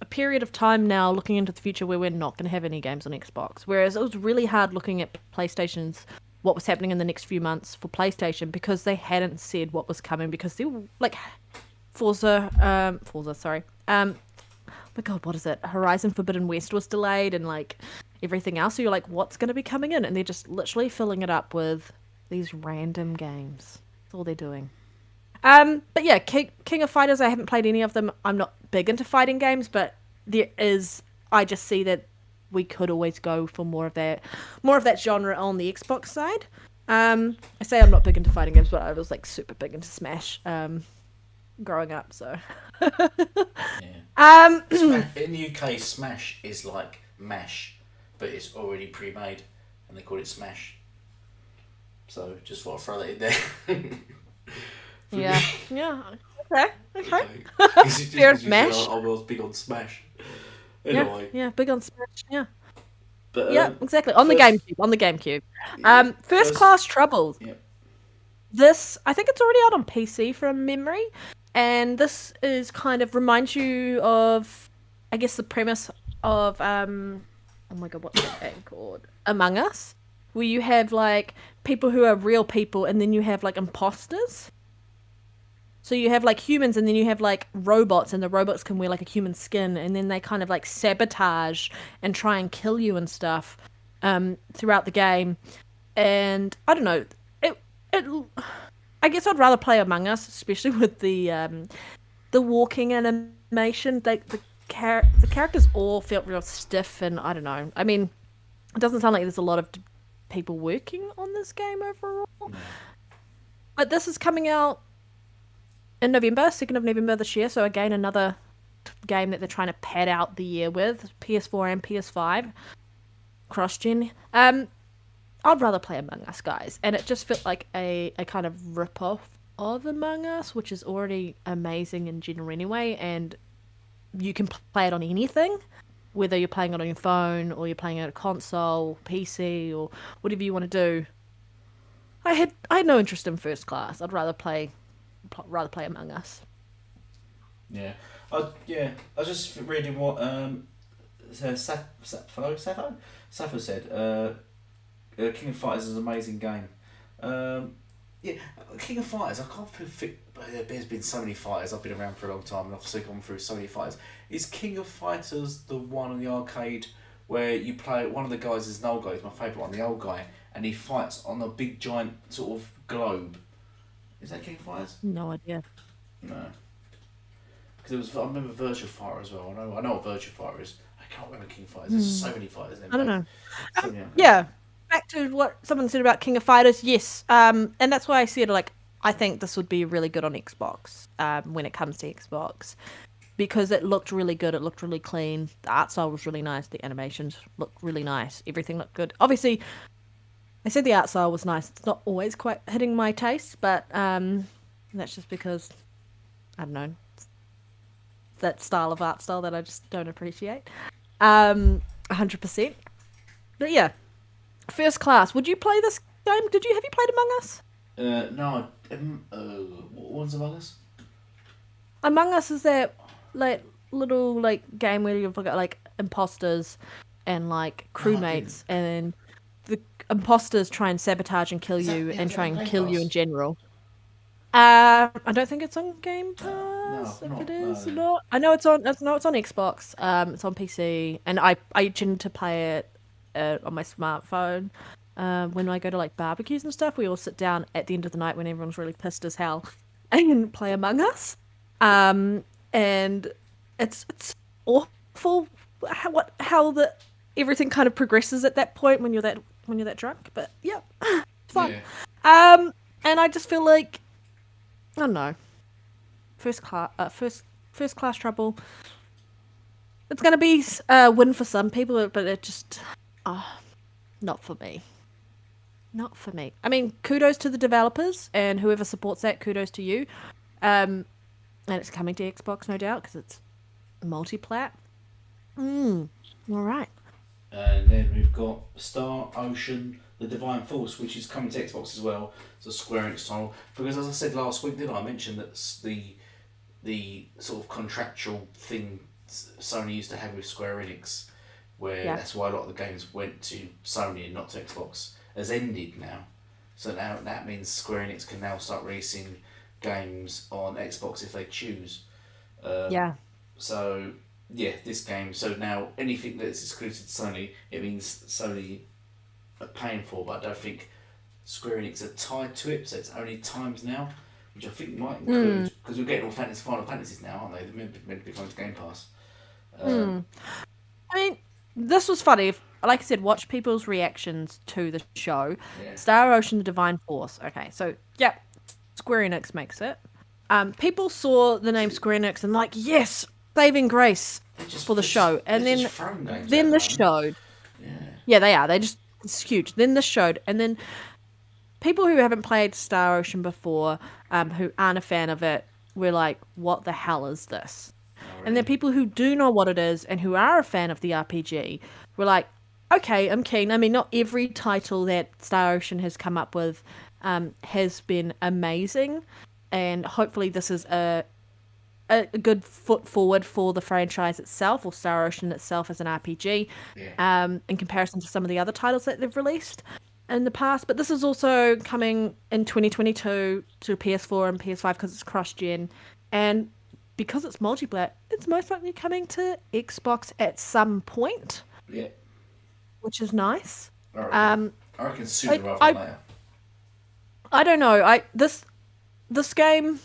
period of time now looking into the future where we're not going to have any games on Xbox. Whereas it was really hard looking at PlayStation's what was happening in the next few months for PlayStation because they hadn't said what was coming because they were like Forza, sorry. Oh my God, what is it? Horizon Forbidden West was delayed and like everything else. So you're like, what's going to be coming in? And they're just literally filling it up with these random games. That's all they're doing. But yeah, King of Fighters. I haven't played any of them. I'm not big into fighting games, but there is. I just see that we could always go for more of that genre on the Xbox side. I say I'm not big into fighting games, but I was like super big into Smash. Growing up, so. Yeah. In the UK, Smash is like Mash, but it's already pre-made, and they call it Smash. So just thought I'd throw that in there. Yeah. Yeah. Okay. Okay. Just Fair because you Smash. said I was big on Smash. Yeah. Anyway, Yeah. Big on Smash. Yeah. but Yeah. Exactly. On the first, GameCube. On the GameCube. yeah, First Class Troubles. yeah, This I think it's already out on PC from memory, and this is kind of reminds you of, I guess, the premise of oh my God, what's that game called? Among Us, where you have like people who are real people, and then you have like imposters. So you have like humans and then you have like robots and the robots can wear like a human skin and then they kind of like sabotage and try and kill you and stuff throughout the game. And I don't know, it I guess I'd rather play Among Us, especially with the walking animation. The characters all felt real stiff and I don't know. I mean, it doesn't sound like there's a lot of people working on this game overall. But this is coming out in November, 2nd of November this year. So again, another game that they're trying to pad out the year with PS4 and PS5 cross-gen. I'd rather play Among Us, guys, and it just felt like a kind of rip-off of Among Us, which is already amazing in general anyway, and you can play it on anything, whether you're playing it on your phone or you're playing it on a console, PC, or whatever you want to do. I had no interest in First Class. I'd rather play Among Us. yeah. I was just reading what Sappho said. King of Fighters is an amazing game. Yeah, King of Fighters. I can't think. There's been so many fighters. I've been around for a long time, and I've also gone through so many fighters. Is King of Fighters the one on the arcade where you play? One of the guys is an old guy. He's my favourite one, the old guy, and he fights on a big giant sort of globe. Is that King of Fighters? No idea. No, because it was. I remember Virtua Fighter as well. I know what Virtua Fighter is. I can't remember King of Fighters. There's so many fighters. I don't know. So many. Yeah, back to what someone said about King of Fighters. Yes, and that's why I said like I think this would be really good on Xbox when it comes to Xbox because it looked really good. It looked really clean. The art style was really nice. The animations looked really nice. Everything looked good. Obviously, I said the art style was nice. It's not always quite hitting my taste, but that's just because I don't know. It's that style of art style that I just don't appreciate. 100%. But yeah, First Class. Would you play this game? Have you played Among Us? No. What one's Among Us? Among Us is that like little like game where you've got like imposters and like crewmates, and the imposters try and sabotage and kill you and try and kill you in general. I don't think it's on Game Pass. No, if it no. is not, I know it's on. No, it's on Xbox. It's on PC, and I tend to play it on my smartphone. When I go to like barbecues and stuff, we all sit down at the end of the night when everyone's really pissed as hell and play Among Us. And it's awful how the everything kind of progresses at that point when you're that drunk. But yeah, it's fun. Yeah. And I just feel like I don't know. First class trouble. It's gonna be a win for some people, but it just not for me. Not for me. I mean, kudos to the developers and whoever supports that. Kudos to you. And it's coming to Xbox, no doubt, because it's multi-plat. All right. And then we've got Star Ocean, The Divine Force, which is coming to Xbox as well. It's a Square Enix title. Because as I said last week, didn't I mention that the sort of contractual thing Sony used to have with Square Enix, where that's why a lot of the games went to Sony and not to Xbox, has ended now. So now that means Square Enix can now start releasing games on Xbox if they choose. So yeah, this game. So now anything that's exclusive to Sony, it means Sony are paying for, but I don't think Square Enix are tied to it. So it's only times now, which I think might include because we're getting all Final Fantasies now, aren't they? They're meant to be coming to Game Pass. I mean, this was funny. Like I said, watch people's reactions to the show. Yeah. Star Ocean: The Divine Force. Okay, so yeah, Square Enix makes it. People saw the name Square Enix and like, yes, saving grace for the show, and then this showed. Yeah, they are. It's huge. Then this showed, and then people who haven't played Star Ocean before, who aren't a fan of it, were like, "What the hell is this?" And then people who do know what it is and who are a fan of the RPG were like, okay, I'm keen. I mean, not every title that Star Ocean has come up with has been amazing. And hopefully this is a good foot forward for the franchise itself, or Star Ocean itself as an RPG, in comparison to some of the other titles that they've released in the past. But this is also coming in 2022 to PS4 and PS5 because it's cross-gen. And because it's multi-plat, it's most likely coming to Xbox at some point. Yeah. Which is nice. I reckon sooner rather than later. I don't know. This game,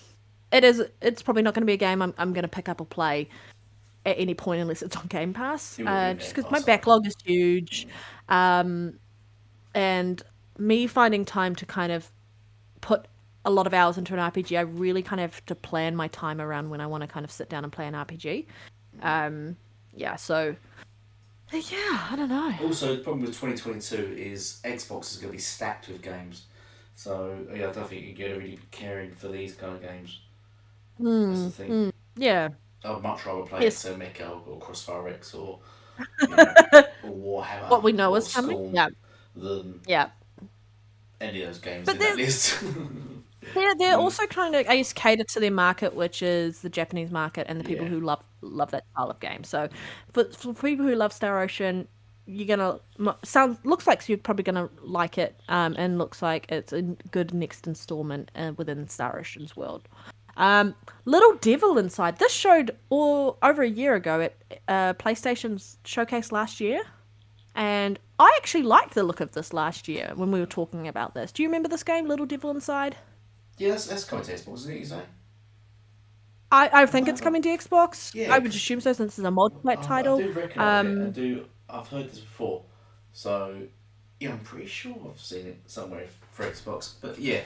it's probably not going to be a game I'm going to pick up or play at any point unless it's on Game Pass. Just because my backlog is huge. And me finding time to kind of put a lot of hours into an RPG, I really kind of have to plan my time around when I want to kind of sit down and play an RPG. So yeah, I don't know. Also, the problem with 2022 is Xbox is going to be stacked with games. So yeah, I don't think you're going to really be caring for these kind of games. That's the thing. Yeah. I'd much rather play Mecha or Crossfire X or or Warhammer. What we know is coming. Than any of those games but in that list. They're also trying to, I guess, cater to their market, which is the Japanese market and the people who love that style of game. So for people who love Star Ocean, you're gonna looks like you're probably gonna like it, and looks like it's a good next installment within Star Ocean's world. Little Devil Inside. This showed over a year ago at PlayStation's showcase last year, and I actually liked the look of this last year when we were talking about this. Do you remember this game, Little Devil Inside? Yeah, that's coming to Xbox, isn't it? You say? I think it's coming to Xbox. Yeah, I would assume so since it's a multiplayer title. I do recognise it. I've heard this before, so yeah, I'm pretty sure I've seen it somewhere for Xbox. But yeah.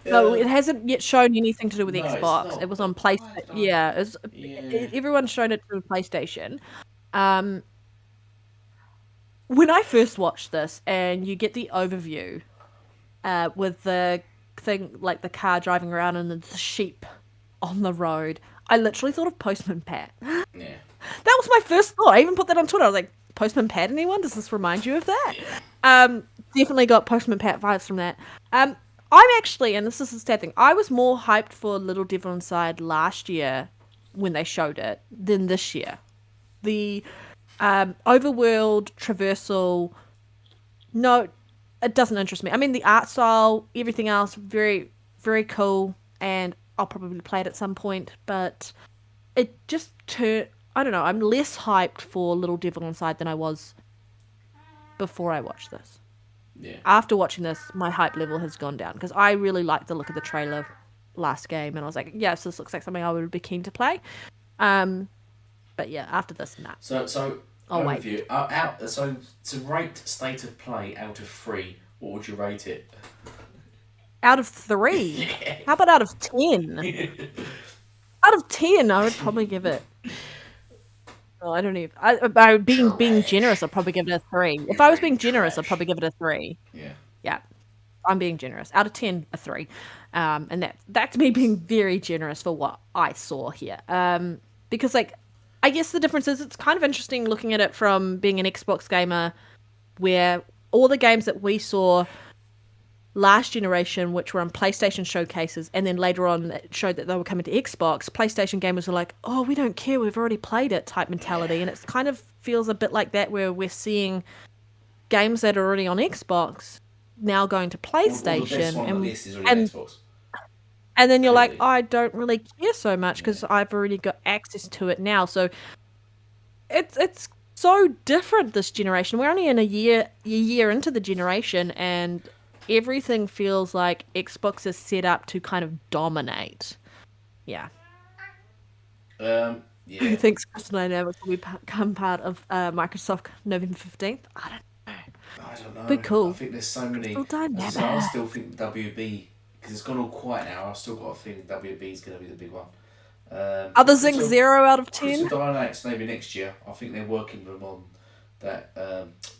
No, it hasn't yet shown anything to do with No, Xbox. It was on PlayStation. Yeah, everyone's shown it through PlayStation. When I first watched this, and you get the overview, with the thing like the car driving around and the sheep on the road, I literally thought of Postman Pat. Yeah. That was my first thought. I even put that on Twitter. I was like, Postman Pat, anyone? Does this remind you of that? Yeah. Definitely got Postman Pat vibes from that. I'm actually, and this is the sad thing, I was more hyped for Little Devil Inside last year when they showed it than this year. The overworld traversal, no, it doesn't interest me. I mean, the art style, everything else, very, very cool, and I'll probably play it at some point, but it just I don't know, I'm less hyped for Little Devil Inside than I was before I watched this. Yeah. After watching this, my hype level has gone down because I really liked the look of the trailer last game, and I was like, yes, this looks like something I would be keen to play. But yeah, after this, nah. So I'll overview. So to rate State of Play out of 3, what would you rate it? Out of 3? Yeah. How about out of 10? Out of 10, I would probably give it. Oh, I don't even. By being generous, I'd probably give it a 3. If I was being generous, I'd probably give it a 3. Yeah. Yeah, I'm being generous. Out of 10, a 3. And that's me being very generous for what I saw here. Because like, I guess the difference is it's kind of interesting looking at it from being an Xbox gamer, where all the games that we saw last generation, which were on PlayStation showcases, and then later on it showed that they were coming to Xbox, PlayStation gamers were like, oh, we don't care, we've already played it type mentality. And it kind of feels a bit like that, where we're seeing games that are already on Xbox now going to PlayStation. And then you're like, oh, I don't really care so much because I've already got access to it now. So it's so different this generation. We're only in a year into the generation, and everything feels like Xbox is set up to kind of dominate. Yeah. Yeah. Who thinks Crystal Dynamics will become part of Microsoft November 15th? I don't know. But cool. I think there's so many. I still think WB, because it's gone all quiet now, I've still got a feeling WB is going to be the big one. Others think 0 out of 10? Crystal Dynamics maybe next year. I think they're working them on that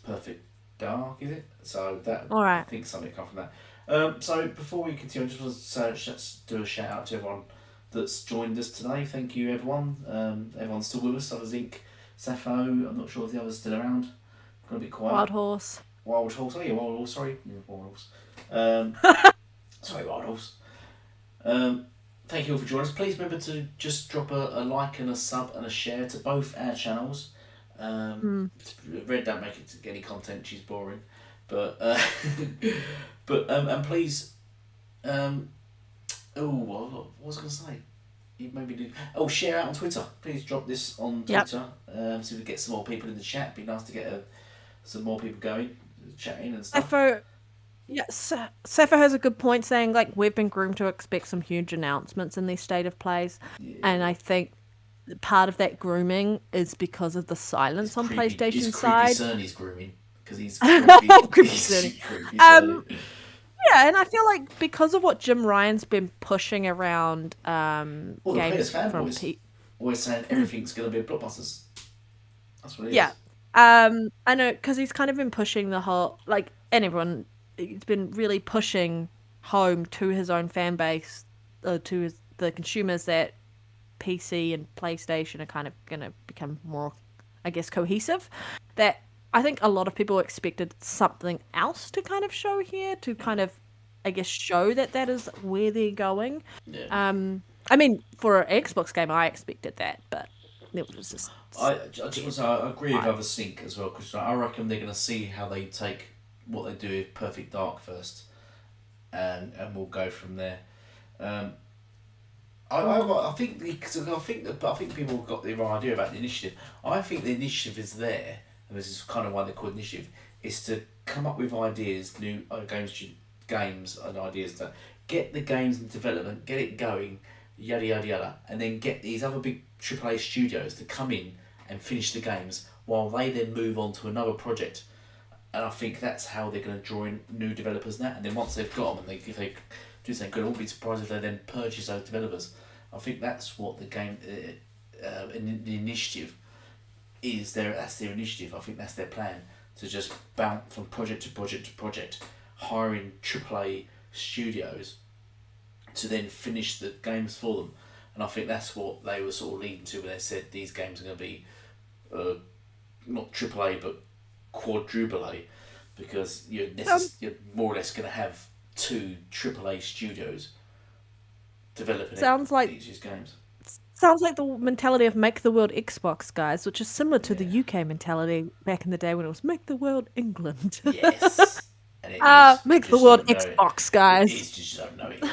Perfect Dark, is it? So that all right. I think something come from that. So before we continue, I just want to do a shout out to everyone that's joined us today. Thank you, everyone. Everyone's still with us. So Zinc, Sapho. I'm not sure if the others are still around. Gonna be quiet. Wild Horse. Oh yeah, Wild Horse. Sorry, yeah, Wild Horse. Sorry, Wild Horse. Thank you all for joining us. Please remember to just drop a like and a sub and a share to both our channels. Red don't make it to any content, she's boring, but and please what was I gonna say? You maybe do share out on Twitter. Please drop this on Twitter. So we get some more people in the chat. It'd be nice to get some more people going, chatting and stuff. Sapho has a good point, saying like we've been groomed to expect some huge announcements in these state of plays, and I think part of that grooming is because of the silence on PlayStation's side. Cerny's grooming because he's creepy. Yeah, and I feel like because of what Jim Ryan's been pushing around games from always saying everything's going to be blockbusters. That's what it is. Yeah, I know, because he's kind of been pushing the whole and everyone. He's been really pushing home to his own fan base, to the consumers, that PC and PlayStation are kind of going to become more, I guess, cohesive. That I think a lot of people expected something else to kind of show here, to kind of, I guess, show that is where they're going. Yeah. I mean, for an Xbox game, I expected that, but It was just I just want to say I agree with fine. other Sync as well because I reckon they're going to see how they take what they do with Perfect Dark first, and we'll go from there. Um, I think I think people have got the right idea about the initiative. I think the initiative is there, and this is kind of why they call it initiative, is to come up with ideas, new games and ideas to get the games in development, get it going, yada yada yada, and then get these other big AAA studios to come in and finish the games while they then move on to another project. And I think that's how they're going to draw in new developers now. And then once they've got them, and if they do something good, I won't be surprised if they then purchase those developers. I think that's what the game, the initiative is. That's their initiative. I think that's their plan to just bounce from project to project to project, hiring AAA studios to then finish the games for them. And I think that's what they were sort of leading to when they said these games are going to be not AAA but quadruple A, because you're more or less going to have two AAA studios developing sounds like these games. sounds like the mentality of make the world Xbox, guys, which is similar to the Yeah. UK mentality back in the day when it was make the world England. Yes. And it is. You Make the just world don't know it. Xbox, It guys. is just you don't know it.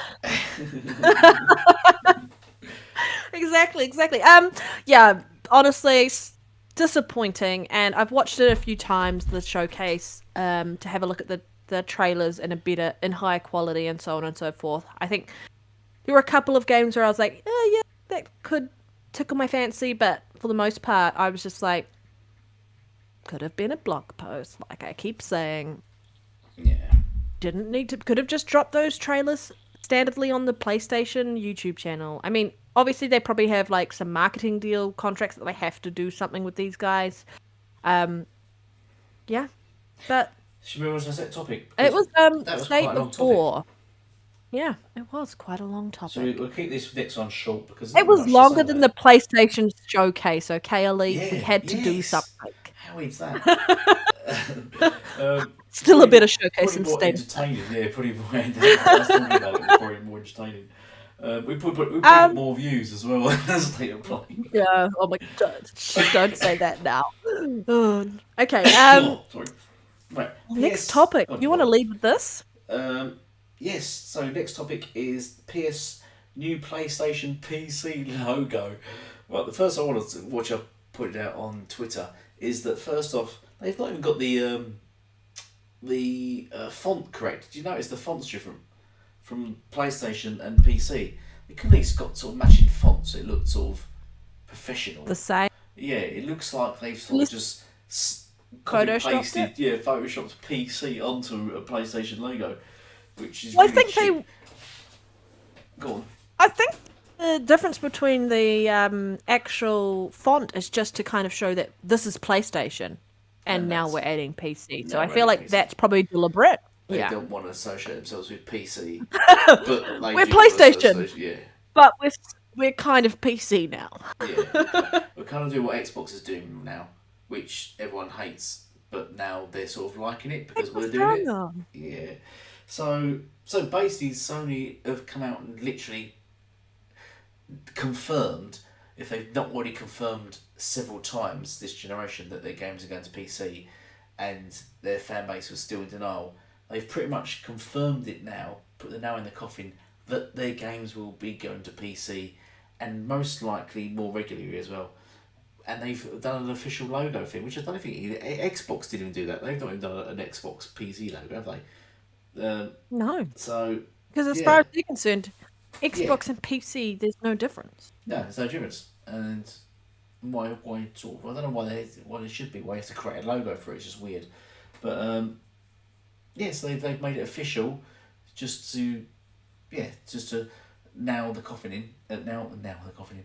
Exactly. Yeah, honestly, disappointing. And I've watched it a few times, the showcase, to have a look at the trailers in higher quality and so on and so forth. I think there were a couple of games where I was like, oh yeah, that could tickle my fancy, but for the most part, I was just like, could have been a blog post, like I keep saying. Yeah. Didn't need to. Could have just dropped those trailers standardly on the PlayStation YouTube channel. I mean, obviously they probably have like some marketing deal contracts that they have to do something with these guys. Yeah, but Should we move on to the next topic? it Because was that was State quite a long of topic. War. Yeah, it was quite a long So topic. we'll keep this next one short because It there's not was much to say longer about than the it. PlayStation showcase. Okay, Elite, we Yeah. had to do something. Yes. How is that? Still a bit of showcase Probably in more State. entertaining. Yeah, probably more entertaining. I was talking about it. It was probably more entertaining. We probably got more views as well as State of Play. Yeah. Oh my god! Don't say that now. Okay. Oh, sorry. Right. Next PS. topic. Oh, You want to lead with this? yes. So next topic is PS new PlayStation PC logo. Well, the first I wanted to watch, I put it out on Twitter, is that first off they've not even got the font correct. Do you notice the font's different from PlayStation and PC? They could at least got sort of matching fonts. So it looked sort of professional. The same. Yeah, it looks like they've sort of just copy Photoshopped pasted, it? yeah, photoshopped PC onto a PlayStation logo, which is Well, really cheap. Go on. I think the difference between the actual font is just to kind of show that this is PlayStation, and And now that's- we're adding PC. So now I we're feel adding like PC. that's probably deliberate. They Yeah, don't want to associate themselves with PC, but they We're do want to PlayStation. associate- Yeah, but we're kind of PC now. yeah. We're kind of doing what Xbox is doing now, which everyone hates, but now they're sort of liking it because we're doing it. Yeah. So basically, Sony have come out and literally confirmed, if they've not already confirmed several times this generation, that their games are going to PC, and their fan base was still in denial. They've pretty much confirmed it now, put the nail in the coffin, that their games will be going to PC, and most likely more regularly as well. And they've done an official logo thing, which I don't think Xbox didn't even do that. They've not even done an Xbox PC logo, have they? No, So because as yeah. far as they're concerned, Xbox and PC, there's no difference. No, there's no difference. And why sort of, I don't know why they should be. Why you have to create a logo for it? It's just weird. But so they've made it official, just to nail the coffin in. Nail the coffin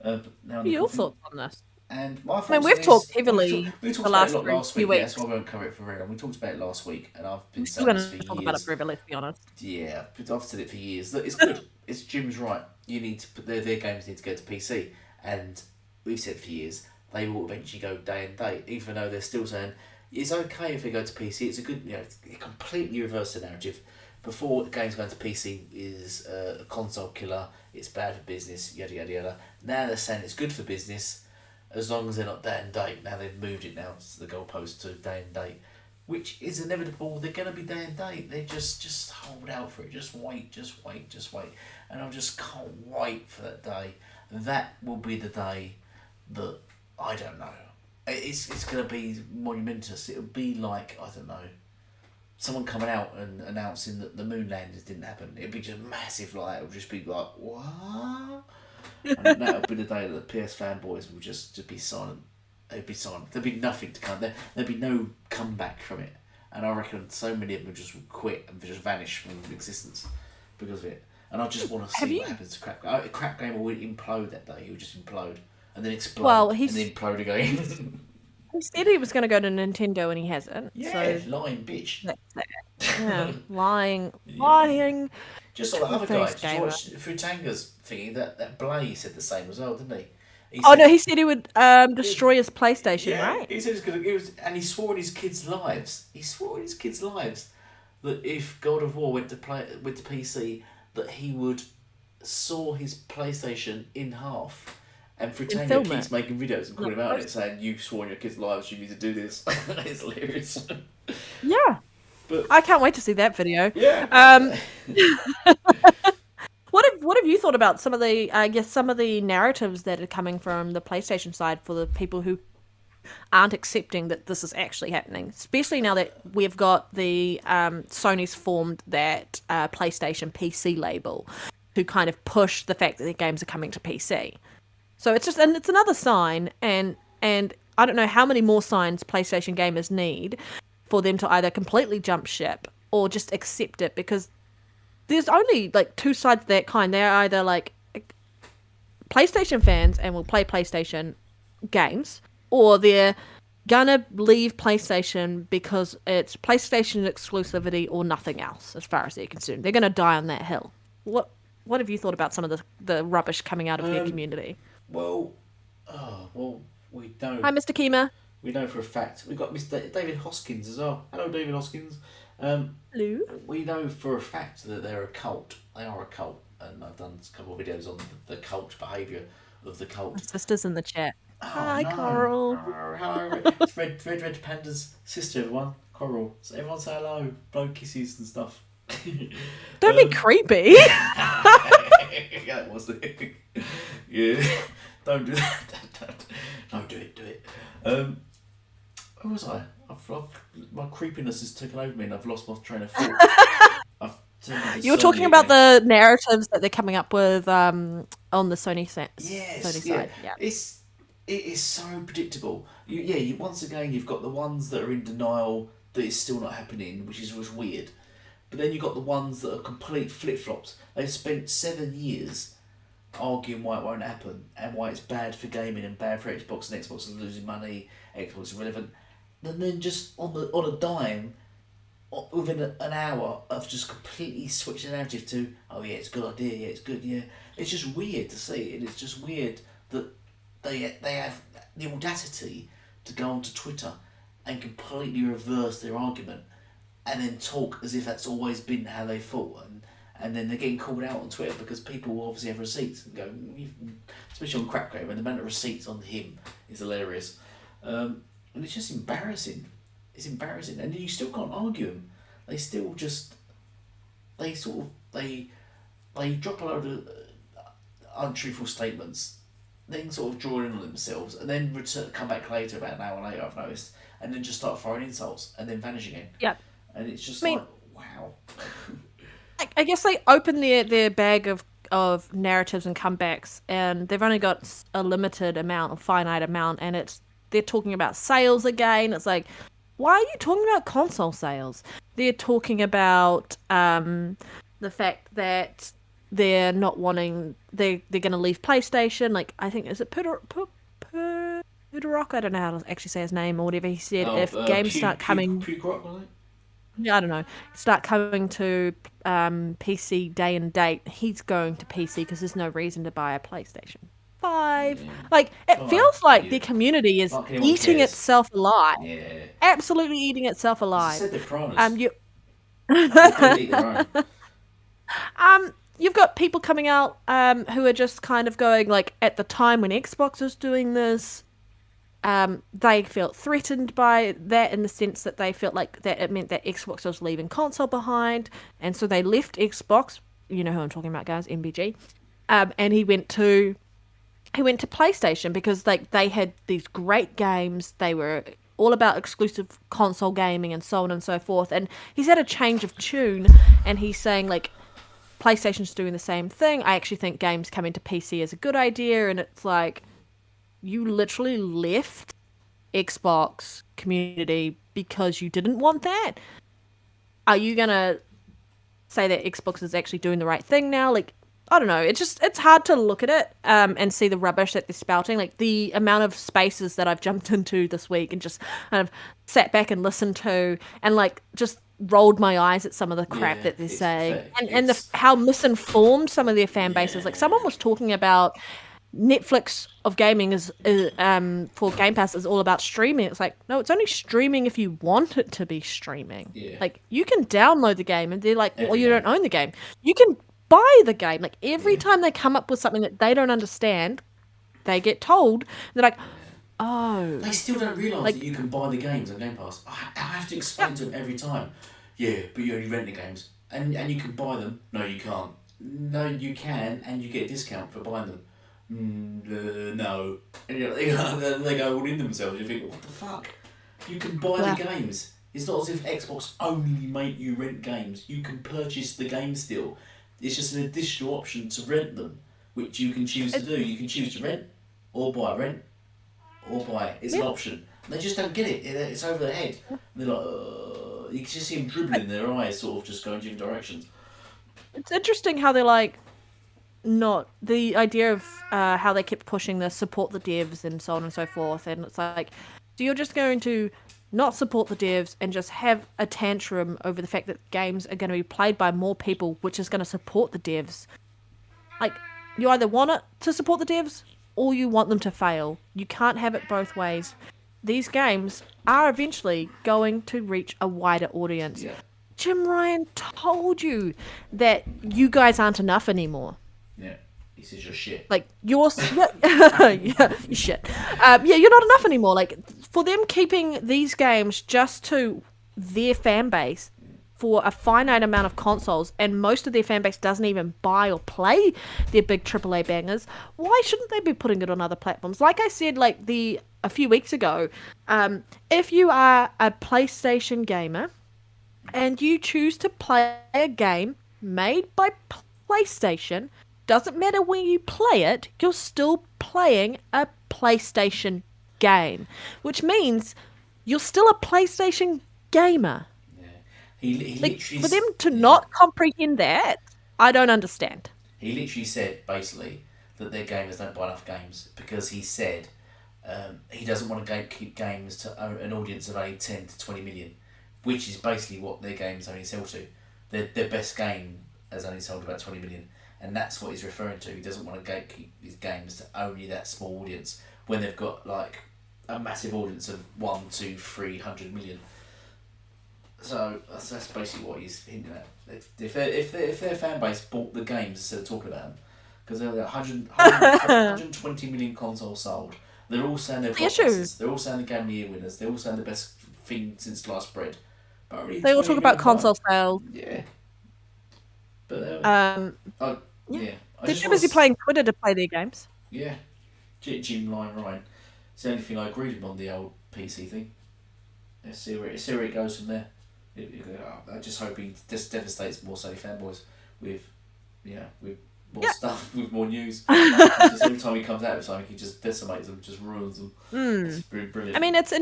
in. Nail the Your coffin. thoughts on this? And my thoughts I mean, we've on talked this- heavily we talked the about it last a lot last few week. Yeah, weeks. that's why I won't cover it for real. We talked about it last week, and I've been We're saying going this to for talk years. about it forever, let's be honest. Yeah, but I've said it for years. Look, it's good. It's Jim's right. You need to put their games need to go to PC, and we've said for years they will eventually go day and date. Even though they're still saying it's okay if they go to PC. It's a good, it completely reversed the narrative. Before games going to PC is a console killer. It's bad for business. Yada yada yada. Now they're saying it's good for business. as long as they're not day and date. Now they've moved it now to the goalpost to day and date, which is inevitable. They're going to be day and date. They just hold out for it. Just wait, just wait, just wait. And I just can't wait for that day. That will be the day that, I don't know. It's going to be monumentous. It'll be like, I don't know, someone coming out and announcing that the moon landings didn't happen. It'd be just massive like that. It would just be like, what? And that would be the day that the PS fanboys will just be silent. They'd be silent. There'd be nothing to come. There'd be no comeback from it. And I reckon so many of them just would quit and just vanish from existence because of it. And I just want to see what happens to Crap Game. A Crap Game will implode that day. He would just implode and then explode and then implode again. He said he was going to go to Nintendo and he hasn't. Yeah, so lying bitch. That's that. Yeah, lying. Just like the other guy, did you watch Frutanga's thingy? That Blay said the same as well, didn't he? He said he would destroy his PlayStation, right? He said and he swore in his kids' lives. He swore in his kids' lives that if God of War went to PC, that he would saw his PlayStation in half. And Fritanga keeps making videos and calling him out on it, saying, "You swore in your kids' lives, you need to do this." It's hilarious. Yeah. But I can't wait to see that video. Yeah. What have you thought about some of the narratives that are coming from the PlayStation side for the people who aren't accepting that this is actually happening, especially now that we've got the Sony's formed that PlayStation PC label to kind of push the fact that their games are coming to PC. So it's another sign, and I don't know how many more signs PlayStation gamers need for them to either completely jump ship or just accept it, because there's only like two sides of that kind. They're either like PlayStation fans and will play PlayStation games, or they're gonna leave PlayStation because it's PlayStation exclusivity or nothing else as far as they're concerned. They're gonna die on that hill. What have you thought about some of the rubbish coming out of their community? Well, we know. Hi, Mr. Kima. We know for a fact. We've got Mr. David Hoskins as well. Hello, David Hoskins. Hello. We know for a fact that they're a cult. They are a cult, and I've done a couple of videos on the cult behaviour of the cult. My sister's in the chat. Oh, hi, no. Coral. Hello. It's Red Panda's sister, everyone. Coral. So everyone say hello. Blow kisses and stuff. Don't be creepy. That was it. Yeah. Don't do that. No, do it. Where was I? My creepiness has taken over me and I've lost my train of thought. You were talking about the narratives that they're coming up with on the Sony side. Yeah. It is so predictable. Once again, you've got the ones that are in denial that it's still not happening, which is weird. But then you've got the ones that are complete flip-flops. They've spent 7 years arguing why it won't happen and why it's bad for gaming and bad for Xbox, and Xbox is losing money, Xbox is irrelevant. And then just on a dime, within an hour of just completely switching the narrative to, oh yeah, it's a good idea, yeah, it's good, yeah. It's just weird to see, and it's just weird that they have the audacity to go onto Twitter and completely reverse their argument and then talk as if that's always been how they thought, and then they're getting called out on Twitter because people will obviously have receipts and go, especially on Crap Game, and the amount of receipts on him is hilarious. And it's just embarrassing. It's embarrassing, and you still can't argue them. They still just they drop a load of untruthful statements, then sort of draw in on themselves, and then come back later, about an hour later, I've noticed, and then just start throwing insults and then vanish again. Yeah. And it's just wow. I guess they open their bag of narratives and comebacks, and they've only got a limited amount, a finite amount, and they're talking about sales again. It's like, why are you talking about console sales? They're talking about the fact that they're not wanting, they're going to leave PlayStation. Like, I think, is it Puderok? I don't know how to actually say his name or whatever he said. If games start coming... Yeah, I don't know. Start coming to PC day and date. He's going to PC because there's no reason to buy a PlayStation 5. Yeah. Like, it feels like the community is eating itself alive. Yeah. Absolutely eating itself alive. You've got people coming out who are just kind of going, like, at the time when Xbox was doing this, they felt threatened by that in the sense that they felt like that it meant that Xbox was leaving console behind, and so they left Xbox. You know who I'm talking about, guys, MBG. And he went to PlayStation because like they had these great games. They were all about exclusive console gaming and so on and so forth. And he's had a change of tune, and he's saying like PlayStation's doing the same thing. I actually think games coming to PC is a good idea, and it's like you literally left Xbox community because you didn't want that. Are you gonna say that Xbox is actually doing the right thing now? Like, I don't know. It's hard to look at it and see the rubbish that they're spouting. Like the amount of spaces that I've jumped into this week and just kind of sat back and listened to and like just rolled my eyes at some of the crap that they're saying and how misinformed some of their fan base is. Like someone was talking about Netflix of gaming is for Game Pass is all about streaming. It's like, no, it's only streaming if you want it to be streaming. Yeah. Like you can download the game and they're like, well, you don't own the game. You can buy the game. Like every time they come up with something that they don't understand, they get told. They're like, oh. They still don't realise like, that you can buy the games on Game Pass. I have to explain to them every time. Yeah, but you only rent the games. And you can buy them. No, you can't. No, you can, and you get a discount for buying them. No. And they go all in themselves. You think, what the fuck? You can buy the games. It's not as if Xbox only make you rent games. You can purchase the games still. It's just an additional option to rent them, which you can choose to do. You can choose to rent, or buy. Rent, or buy. It's an option. And they just don't get it. It's over their head. And they're like, you can just see them dribbling their eyes, sort of just going different directions. It's interesting how they're like, not the idea of how they kept pushing the support the devs and so on and so forth, and it's like, so you're just going to not support the devs and just have a tantrum over the fact that games are going to be played by more people, which is going to support the devs. Like, you either want it to support the devs or you want them to fail. You can't have it both ways. These games are eventually going to reach a wider audience. Yeah. Jim Ryan told you that you guys aren't enough anymore. Yeah, he says you're shit. Like, you're you're shit. You're not enough anymore. Like, for them keeping these games just to their fan base for a finite amount of consoles, and most of their fan base doesn't even buy or play their big AAA bangers, why shouldn't they be putting it on other platforms? Like I said, like a few weeks ago, if you are a PlayStation gamer and you choose to play a game made by PlayStation, doesn't matter when you play it, you're still playing a PlayStation game, which means you're still a PlayStation gamer. Yeah. He like, for them to not comprehend that, I don't understand. He literally said, basically, that their gamers don't buy enough games because he said he doesn't want to keep games to an audience of only 10 to 20 million, which is basically what their games only sell to. Their best game has only sold about 20 million. And that's what he's referring to. He doesn't want to gatekeep his games to only that small audience when they've got like a massive audience of 1, 2, 300 million. So that's basically what he's hinting at. If their fan base bought the games instead of talking about them, because they're 120 million consoles sold, they're all saying they're blockbusters. They're all saying the Game of the Year winners. They're all saying the best thing since sliced bread. But really, they all talk about console sales. Yeah. But they're too busy playing Twitter to play their games. Yeah, Jim Ryan. It's the only thing I agreed with him on the old PC thing. Let's see where it goes from there. I just hope he just devastates more Sony fanboys with more stuff, with more news. Just every time he comes out with something, he just decimates them, just ruins them. It's brilliant. I mean, it's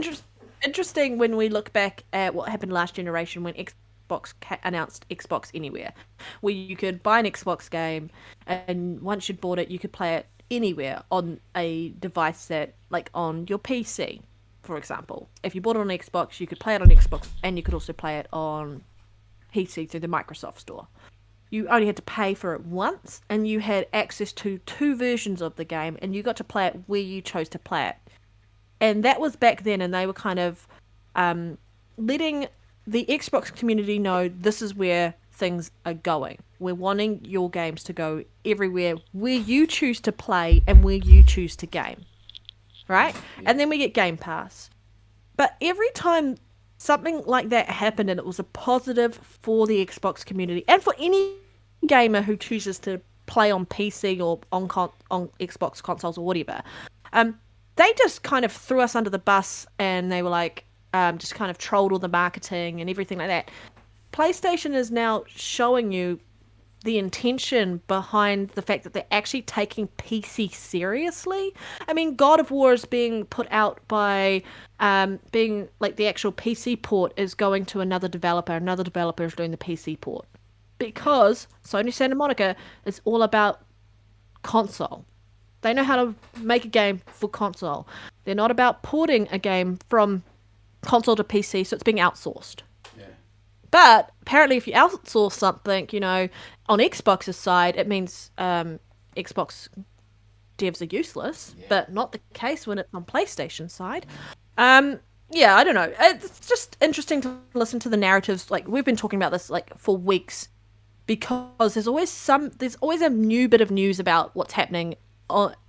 interesting when we look back at what happened last generation when Xbox announced Xbox Anywhere, where you could buy an Xbox game, and once you'd bought it, you could play it anywhere on a device that, like on your PC, for example. If you bought it on Xbox, you could play it on Xbox, and you could also play it on PC through the Microsoft Store. You only had to pay for it once, and you had access to 2 versions of the game, and you got to play it where you chose to play it. And that was back then, and they were kind of letting the Xbox community know this is where things are going. We're wanting your games to go everywhere where you choose to play and where you choose to game. right? And then we get Game Pass. But every time something like that happened and it was a positive for the Xbox community and for any gamer who chooses to play on PC or on Xbox consoles or whatever, they just kind of threw us under the bus and they were like, just kind of trolled all the marketing and everything like that. PlayStation is now showing you the intention behind the fact that they're actually taking PC seriously. I mean, God of War is being put out by being like the actual PC port is going to another developer. Another developer is doing the PC port because Sony Santa Monica is all about console. They know how to make a game for console. They're not about porting a game from console to PC, so it's being outsourced. But apparently, if you outsource something, you know, on Xbox's side, it means Xbox devs are useless, but not the case when it's on PlayStation side. Yeah, I don't know. It's just interesting to listen to the narratives. Like, we've been talking about this like for weeks because there's always a new bit of news about what's happening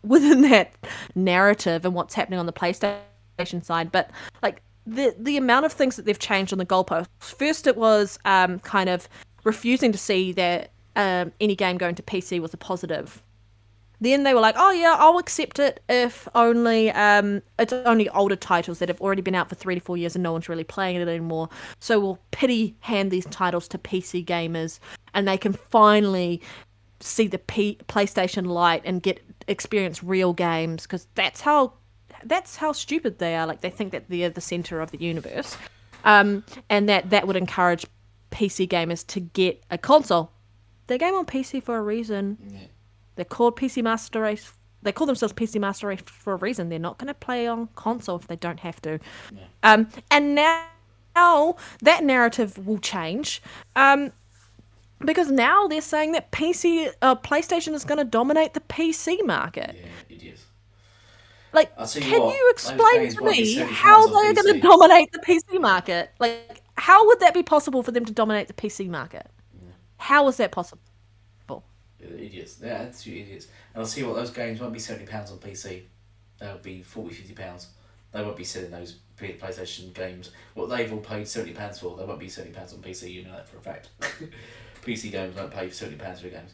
within that narrative and what's happening on the PlayStation side. But like, the amount of things that they've changed on the goalposts. First, it was kind of refusing to see that any game going to PC was a positive. Then they were like, oh yeah, I'll accept it if only it's only older titles that have already been out for 3 to 4 years and no one's really playing it anymore. So we'll hand these titles to PC gamers and they can finally see the PlayStation Lite and experience real games because that's how stupid they are. Like, they think that they're the center of the universe, and that would encourage PC gamers to get a console. They game on PC for a reason. Yeah. They're called PC Master Race. They call themselves PC Master Race for a reason. They're not going to play on console if they don't have to. Yeah. And now that narrative will change. Because now they're saying that PlayStation is going to dominate the PC market. Yeah, it is. Like, can you explain to me how they're going to dominate the PC market? Like, how would that be possible for them to dominate the PC market? Yeah. How is that possible? Idiots. Yeah, that's idiots. And I'll see what those games won't be £70 on PC. They'll be £40-50. They won't be selling those PlayStation games. What they've all paid £70 for, they won't be £70 on PC. You know that for a fact. PC games won't pay £70 for games.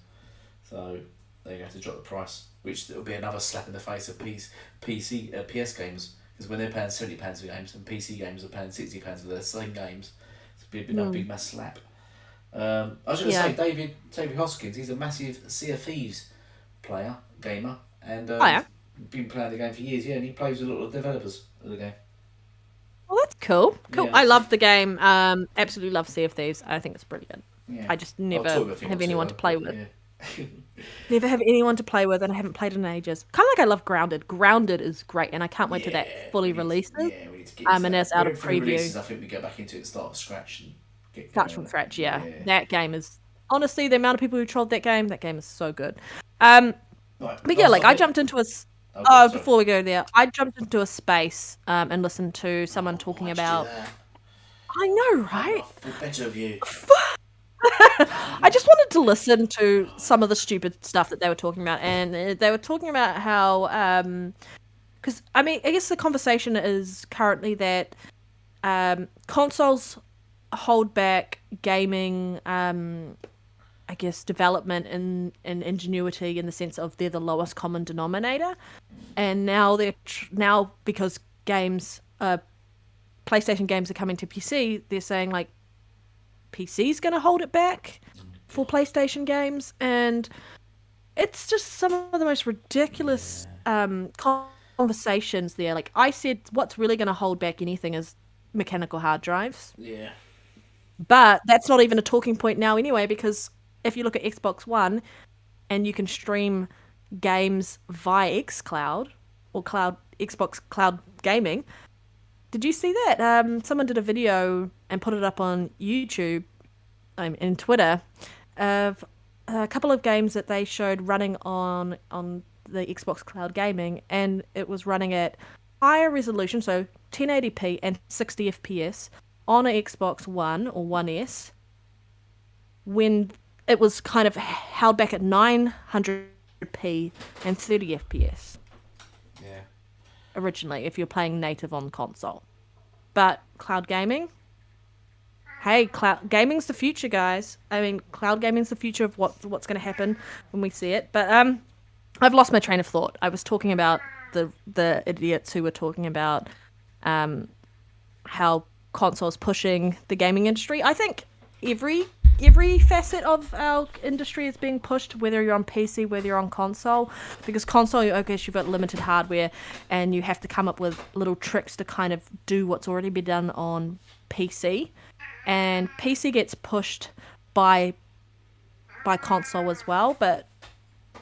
So they're going to have to drop the price, which will be another slap in the face of PS games. Because when they're paying £70 for games and PC games are paying £60 for the same games, it's a big mass slap. I was going to say, David Hoskins, he's a massive Sea of Thieves gamer, and been playing the game for years, and he plays with a lot of developers of the game. Well, that's cool. Yeah, I love the game. Absolutely love Sea of Thieves. I think it's brilliant. Yeah. I just never have anyone to play with. Yeah. Never have anyone to play with, and I haven't played in ages. Kind of like I love Grounded. Grounded is great, and I can't wait till that fully releases. Yeah, we need to get and it's out of preview. Releases, I think we go back into it and start from scratch. Start from scratch, yeah. That game is, honestly, the amount of people who trolled that game is so good. But yeah, like, I jumped into before we go there, I jumped into a space and listened to someone talking about. I know, right? I feel better of you. I just wanted to listen to some of the stupid stuff that they were talking about, and they were talking about how, because I mean, I guess the conversation is currently that consoles hold back gaming, I guess, development and ingenuity in the sense of they're the lowest common denominator, and now now because games, PlayStation games are coming to PC, they're saying like PC's going to hold it back for PlayStation games, and it's just some of the most ridiculous conversations there. Like, I said, what's really going to hold back anything is mechanical hard drives. Yeah. But that's not even a talking point now anyway, because if you look at Xbox One and you can stream games via xCloud or Xbox Cloud Gaming, did you see that? Someone did a video and put it up on YouTube and Twitter of a couple of games that they showed running on the Xbox Cloud Gaming, and it was running at higher resolution, so 1080p and 60 FPS on an Xbox One or One S, when it was kind of held back at 900p and 30 FPS. Yeah. originally if you're playing native on console. But cloud gaming, hey, cloud gaming's the future, guys. I mean, cloud gaming's the future of what's going to happen when we see it. But I've lost my train of thought. I was talking about the idiots who were talking about how consoles pushing the gaming industry. I think every facet of our industry is being pushed, whether you're on PC, whether you're on console, because console, I guess you've got limited hardware and you have to come up with little tricks to kind of do what's already been done on PC, and PC gets pushed by console as well. But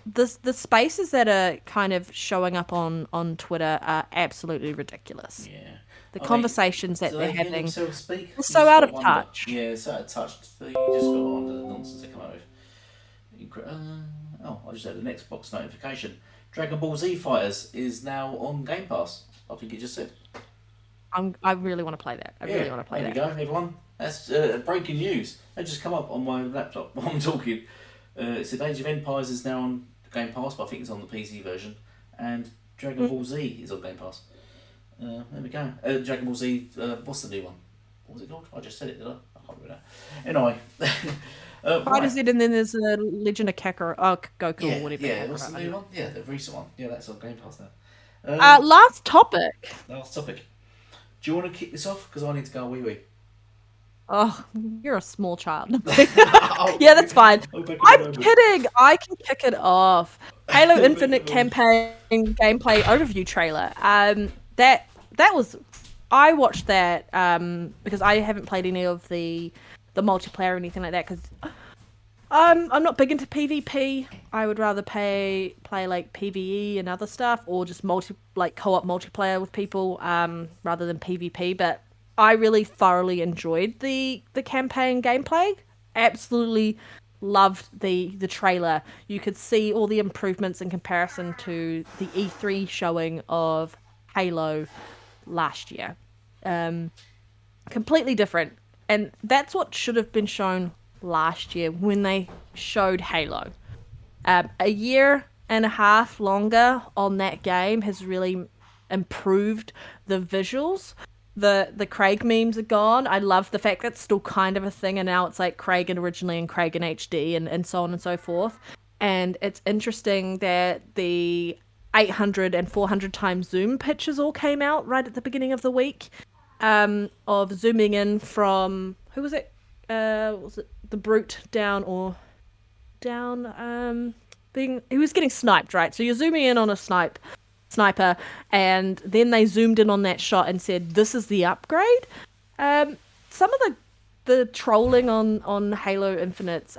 the spaces that are kind of showing up on Twitter are absolutely ridiculous. Yeah. The conversations that they're having are so out of touch. Yeah, it's out of touch. So you just got to wonder the nonsense they come out with. I just had an Xbox notification. Dragon Ball Z Fighters is now on Game Pass. I think it just said. I really want to play that. Really want to play that. There you go, everyone. That's breaking news. They just come up on my laptop while I'm talking. It said Age of Empires is now on Game Pass, but I think it's on the PC version. And Dragon Ball Z is on Game Pass. There we go. Dragon Ball Z, what's the new one? What was it called? I just said it, did I? I can't remember that. Anyway. Fighters Z, and then there's a Legend of Kakarot, Goku, or whatever. Yeah, what's the new one? Yeah, the recent one. Yeah, that's on Game Pass now. Last topic. Do you want to kick this off? Because I need to go wee-wee. Oh, you're a small child. Yeah, that's fine. I'm kidding. I can kick it off. Halo Infinite campaign gameplay overview trailer. That was, I watched that because I haven't played any of the multiplayer or anything like that, because I'm not big into PvP. I would rather play like PvE and other stuff, or just co-op multiplayer with people rather than PvP. But I really thoroughly enjoyed the campaign gameplay. Absolutely loved the trailer. You could see all the improvements in comparison to the E3 showing of Halo last year. Completely different. And that's what should have been shown last year when they showed Halo. A year and a half longer on that game has really improved the visuals. The Craig memes are gone. I love the fact that it's still kind of a thing, and now it's like Craig originally and Craig in HD and so on and so forth. And it's interesting that the 800 and 400 times zoom pictures all came out right at the beginning of the week, of zooming in from, who was it? Was it the Brute down, he was getting sniped, right? So you're zooming in on a sniper, and then they zoomed in on that shot and said, this is the upgrade. Some of the trolling on Halo Infinite's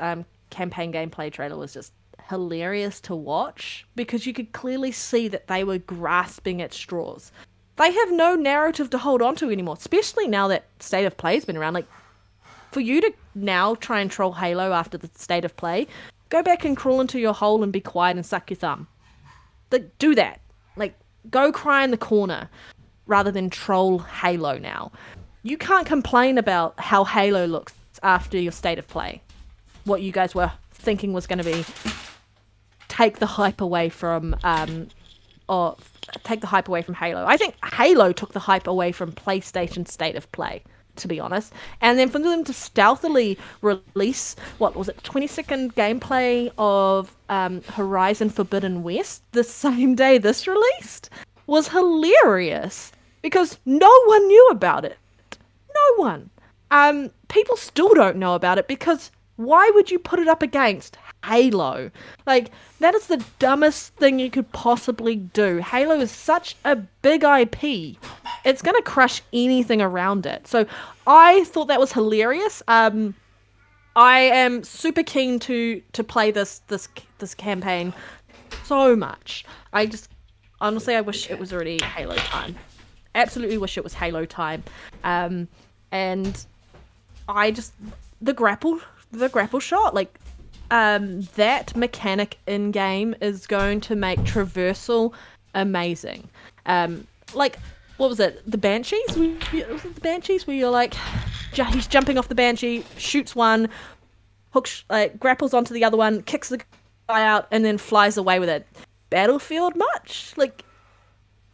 campaign gameplay trailer was just hilarious to watch, because you could clearly see that they were grasping at straws. They have no narrative to hold on to anymore, especially now that State of Play has been around. Like, for you to now try and troll Halo after the State of Play, go back and crawl into your hole and be quiet and suck your thumb. Like, do that. Like, go cry in the corner rather than troll Halo now. You can't complain about how Halo looks after your State of Play. What you guys were thinking was going to be take the hype away from Halo. I think Halo took the hype away from PlayStation State of Play, to be honest. And then for them to stealthily release, 20-second gameplay of Horizon Forbidden West the same day this released was hilarious, because no one knew about it. No one. People still don't know about it, because why would you put it up against Halo? Like, that is the dumbest thing you could possibly do. Halo is such a big IP. It's going to crush anything around it. So I thought that was hilarious. I am super keen to play this campaign so much. Honestly, I wish it was already Halo time. Absolutely wish it was Halo time. And I just, the grapple shot, like, that mechanic in game is going to make traversal amazing. Like, what was it? The Banshees? Was it the Banshees where you're like, he's jumping off the Banshee, shoots one, grapples onto the other one, kicks the guy out, and then flies away with it. Battlefield much? Like,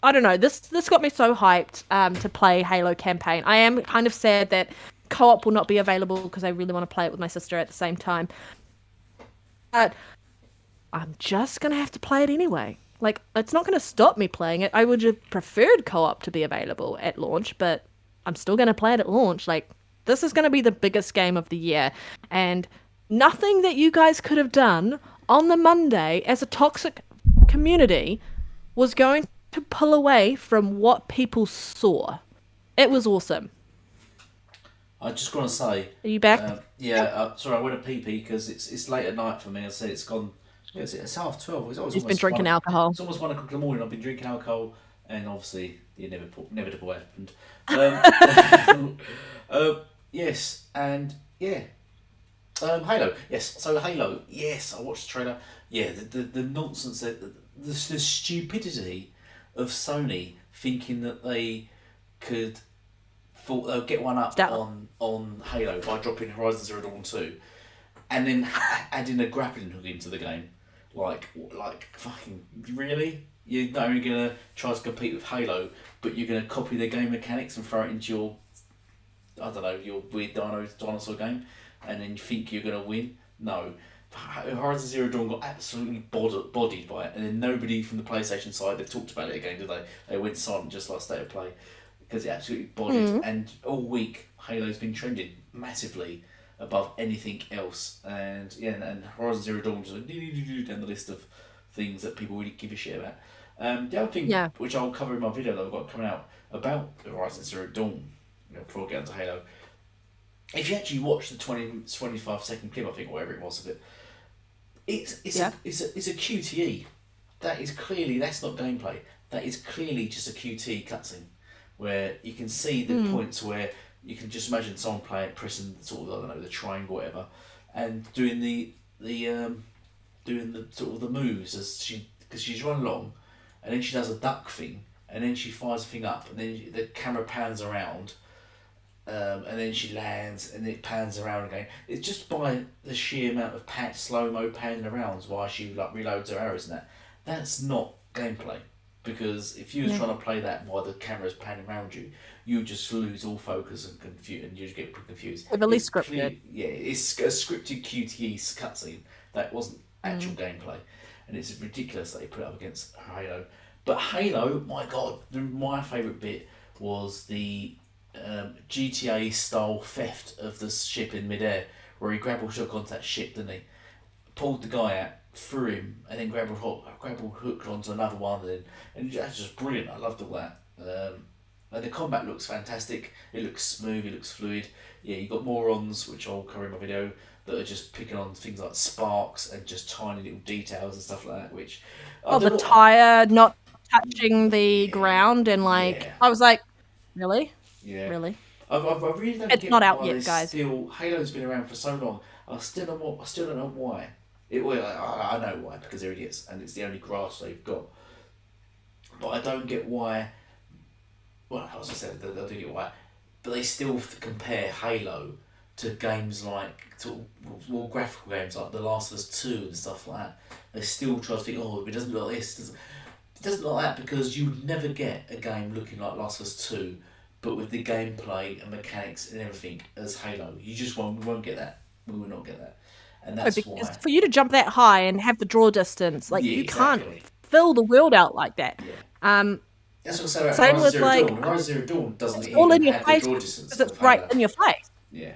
I don't know. This got me so hyped to play Halo campaign. I am kind of sad that co-op will not be available because I really want to play it with my sister at the same time. But I'm just gonna have to play it anyway. Like, it's not gonna stop me playing it. I would have preferred co-op to be available at launch, but I'm still gonna play it at launch. Like, this is gonna be the biggest game of the year, and nothing that you guys could have done on the Monday as a toxic community was going to pull away from what people saw. It was awesome. I just want to say, Are you back? yeah. Sorry, I went to pee because it's late at night for me. I said it's gone. Yeah, it's 12:30. It's You've been almost drinking alcohol. It's almost 1 o'clock in the morning. I've been drinking alcohol, and obviously the inevitable happened. Yes, and yeah. Halo. Yes. So Halo. Yes, I watched the trailer. Yeah, the nonsense the stupidity of Sony thinking that they could thought they'll get one up Stop. on Halo by dropping Horizon Zero Dawn 2 and then adding a grappling hook into the game. Like fucking really? You're not only gonna try to compete with Halo, but you're gonna copy their game mechanics and throw it into your I don't know, your weird dinosaur game, and then you think you're gonna win? No. Horizon Zero Dawn got absolutely bodied by it, and then nobody from the PlayStation side, they talked about it again, did they? They went silent just like State of Play because it absolutely bodied. And all week, Halo's been trending massively above anything else. And yeah, and Horizon Zero Dawn just down the list of things that people really give a shit about. The other thing, Yeah. which I'll cover in my video that I've got coming out about Horizon Zero Dawn, before I get into Halo, if you actually watch the 25-second clip, I think, whatever it was of it, it's a QTE. That's not gameplay. That is clearly just a QTE cutscene, where you can see the points where you can just imagine someone pressing sort of, I don't know, the triangle, or whatever, and doing the sort of the moves because she's running along, and then she does a duck thing, and then she fires a thing up, and then the camera pans around. And then she lands, and it pans around again. It's just by the sheer amount of slow mo panning around while she reloads her arrows and that. That's not gameplay, because if you were trying to play that while the camera's panning around you, you just lose all focus and and you just get confused. Heavily It's scripted. it's a scripted QTE cutscene that wasn't actual gameplay, and it's ridiculous that they put it up against Halo. But Halo, my god, my favourite bit was the GTA style theft of the ship in midair, where he grapple hooked onto that ship, didn't he? Pulled the guy out, threw him, and then grapple hooked onto another one, and that's just brilliant. I loved all that. And the combat looks fantastic. It looks smooth. It looks fluid. Yeah, you got morons, which I'll cover in my video, that are just picking on things like sparks and just tiny little details and stuff like that. Which The tire not touching the ground, and I was like, really? Yeah. Really? I really don't It's get not out why yet, guys. Halo's been around for so long. I still don't know why. I know why, because they're idiots and it's the only grass they've got. But I don't get why. Well, as I said, I don't get why. But they still compare Halo to games like more graphical games like The Last of Us 2 and stuff like that. They still try to think, oh, it doesn't look like this. It doesn't look like that, because you would never get a game looking like Last of Us 2, but with the gameplay and mechanics and everything as Halo. You just won't get that. We will not get that. And that's Because why. for you to jump that high and have the draw distance, you can't fill the world out like that. Yeah. That's what I say about Same Horizon with Zero Dawn. Horizon Zero Dawn doesn't it's all in even your have the face draw distance because of it's right Halo. in your face. Yeah.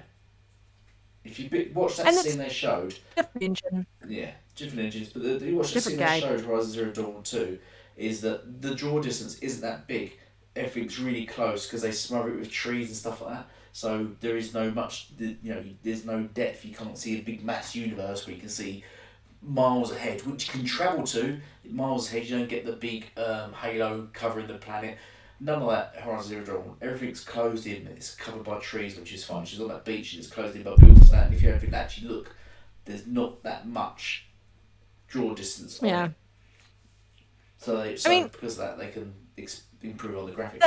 If you watch that scene they showed, Different engine. yeah, different engines, but you watch the scene they showed Horizon Zero Dawn 2, is that the draw distance isn't that big. Everything's really close because they smother it with trees and stuff like that. So there is there's no depth. You can't see a big mass universe where you can see miles ahead, which you can travel to miles ahead. You don't get the big halo covering the planet. None of that Horizon Zero Dawn. Everything's closed in. It's covered by trees, which is fine. She's on that beach and it's closed in by buildings. And if you actually look, there's not that much draw distance on it. So because of that, they can improve on the graphics.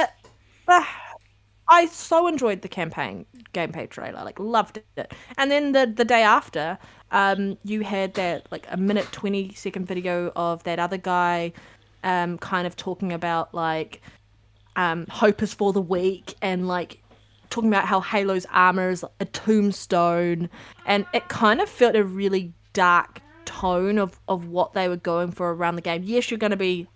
I so enjoyed the gameplay trailer, loved it. And then the day after, you had that a minute 20-second video of that other guy kind of talking about like hope is for the weak, and like talking about how Halo's armor is a tombstone, and it kind of felt a really dark tone of what they were going for around the game. Yes, you're going to be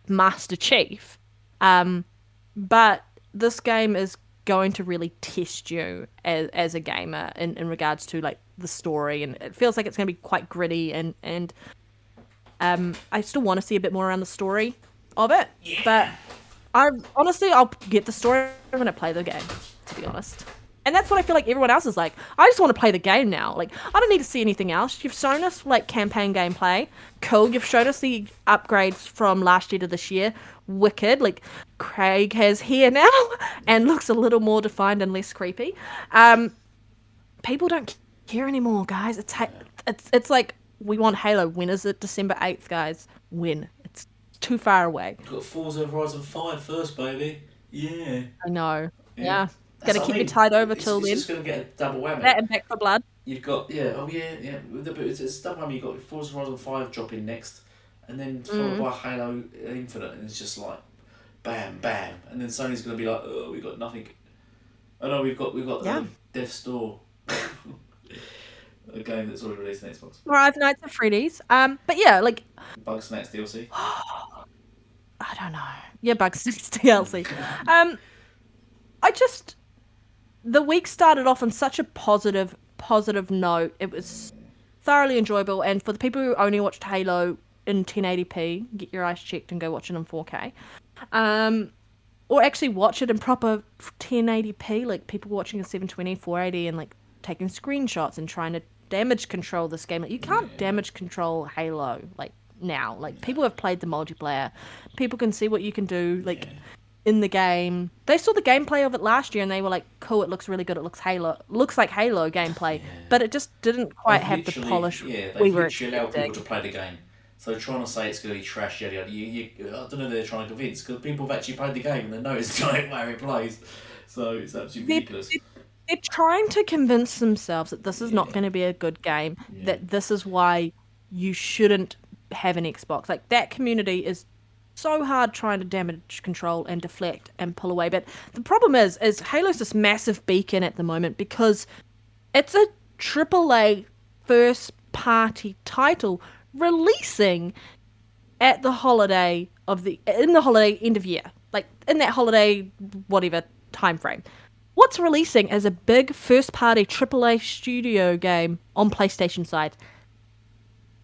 Master Chief, but this game is going to really test you as a gamer in regards to like the story, and it feels like it's going to be quite gritty, and I still want to see a bit more around the story of it, but I'll get the story when I play the game, to be honest. And that's what I feel like everyone else is like. I just want to play the game now. Like, I don't need to see anything else. You've shown us, like, campaign gameplay. Cool. You've showed us the upgrades from last year to this year. Wicked. Like, Craig has hair now and looks a little more defined and less creepy. People don't care anymore, guys. It's like, we want Halo. When is it? December 8th, guys. When? It's too far away. You've got Forza Horizon 5 first, baby. Yeah. I know. Yeah. Gotta keep it tied over till then. It's just going to get a double whammy. That and Back for Blood. You've got, yeah. It's double whammy. You've got Forza Horizon 5 dropping next, and then followed by Halo Infinite, and it's just like, bam, bam. And then Sony's going to be like, oh, we got nothing. Oh no, we've got Death's Door. A game that's already released on Xbox. Five Nights at Freddy's. But yeah, like Bugsnax DLC. I don't know. Yeah, Bugsnax DLC. The week started off on such a positive note. It was thoroughly enjoyable, and for the people who only watched Halo in 1080p, get your eyes checked and go watch it in 4K. Or actually watch it in proper 1080p, like people watching in 720, 480, and like taking screenshots and trying to damage control this game. Like, you can't damage control Halo like now. Like, people have played the multiplayer. People can see what you can do in the game. They saw the gameplay of it last year and they were like, cool, it looks really good. It looks like Halo gameplay. But it just didn't quite have the polish we were expecting. Allow people to play the game. So trying to say it's going to be trash, I don't know, they're trying to convince, because people have actually played the game and they know it's going where it plays. So it's absolutely ridiculous. They're trying to convince themselves that this is not going to be a good game, that this is why you shouldn't have an Xbox. Like, that community is so hard trying to damage control and deflect and pull away. But the problem is Halo's this massive beacon at the moment because it's a AAA first-party title releasing at the holiday end of year, like in that holiday whatever time frame. What's releasing as a big first-party AAA studio game on PlayStation side?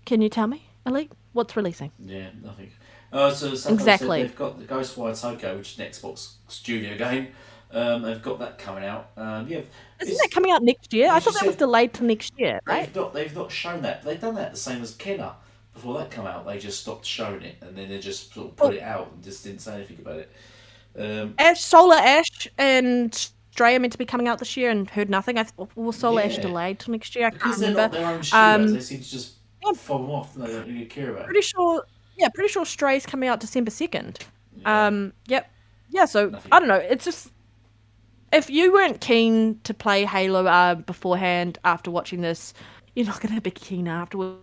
Can you tell me, Elite? What's releasing? Yeah, nothing. So exactly. They've got the Ghostwire Tokyo, which is an Xbox studio game. They've got that coming out. Isn't that coming out next year? I thought that was delayed to next year, right? They've not shown that. They've done that the same as Kenner. Before that came out, they just stopped showing it, and then they just sort of put it out and just didn't say anything about it. Solar Ash and Stray are meant to be coming out this year, and heard nothing. Was Solar Ash delayed till next year? I can't remember. They're not their own studios. They seem to just fob them off. They don't really care about it. Pretty sure Stray's coming out December 2nd. Yep. Yeah, so nothing. I don't know. It's just, if you weren't keen to play Halo beforehand after watching this, you're not going to be keen afterwards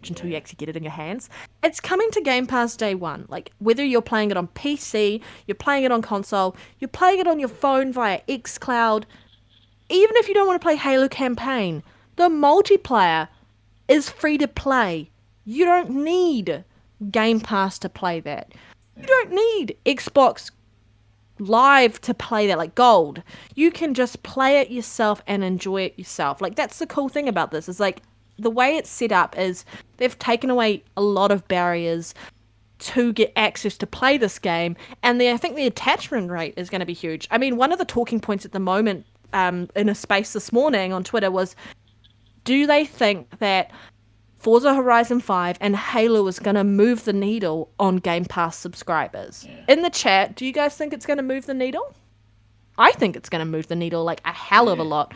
until you actually get it in your hands. It's coming to Game Pass day one. Like, whether you're playing it on PC, you're playing it on console, you're playing it on your phone via xCloud, even if you don't want to play Halo campaign, the multiplayer is free to play. You don't need Game Pass to play that. You don't need Xbox Live to play that, like Gold. You can just play it yourself and enjoy it yourself. Like, that's the cool thing about this, is like, the way it's set up is they've taken away a lot of barriers to get access to play this game, and I think the attachment rate is going to be huge. I mean, one of the talking points at the moment in a space this morning on Twitter was, do they think that Forza Horizon 5 and Halo is going to move the needle on Game Pass subscribers? In the chat, do you guys think it's going to move the needle? I think it's going to move the needle like a hell of a lot.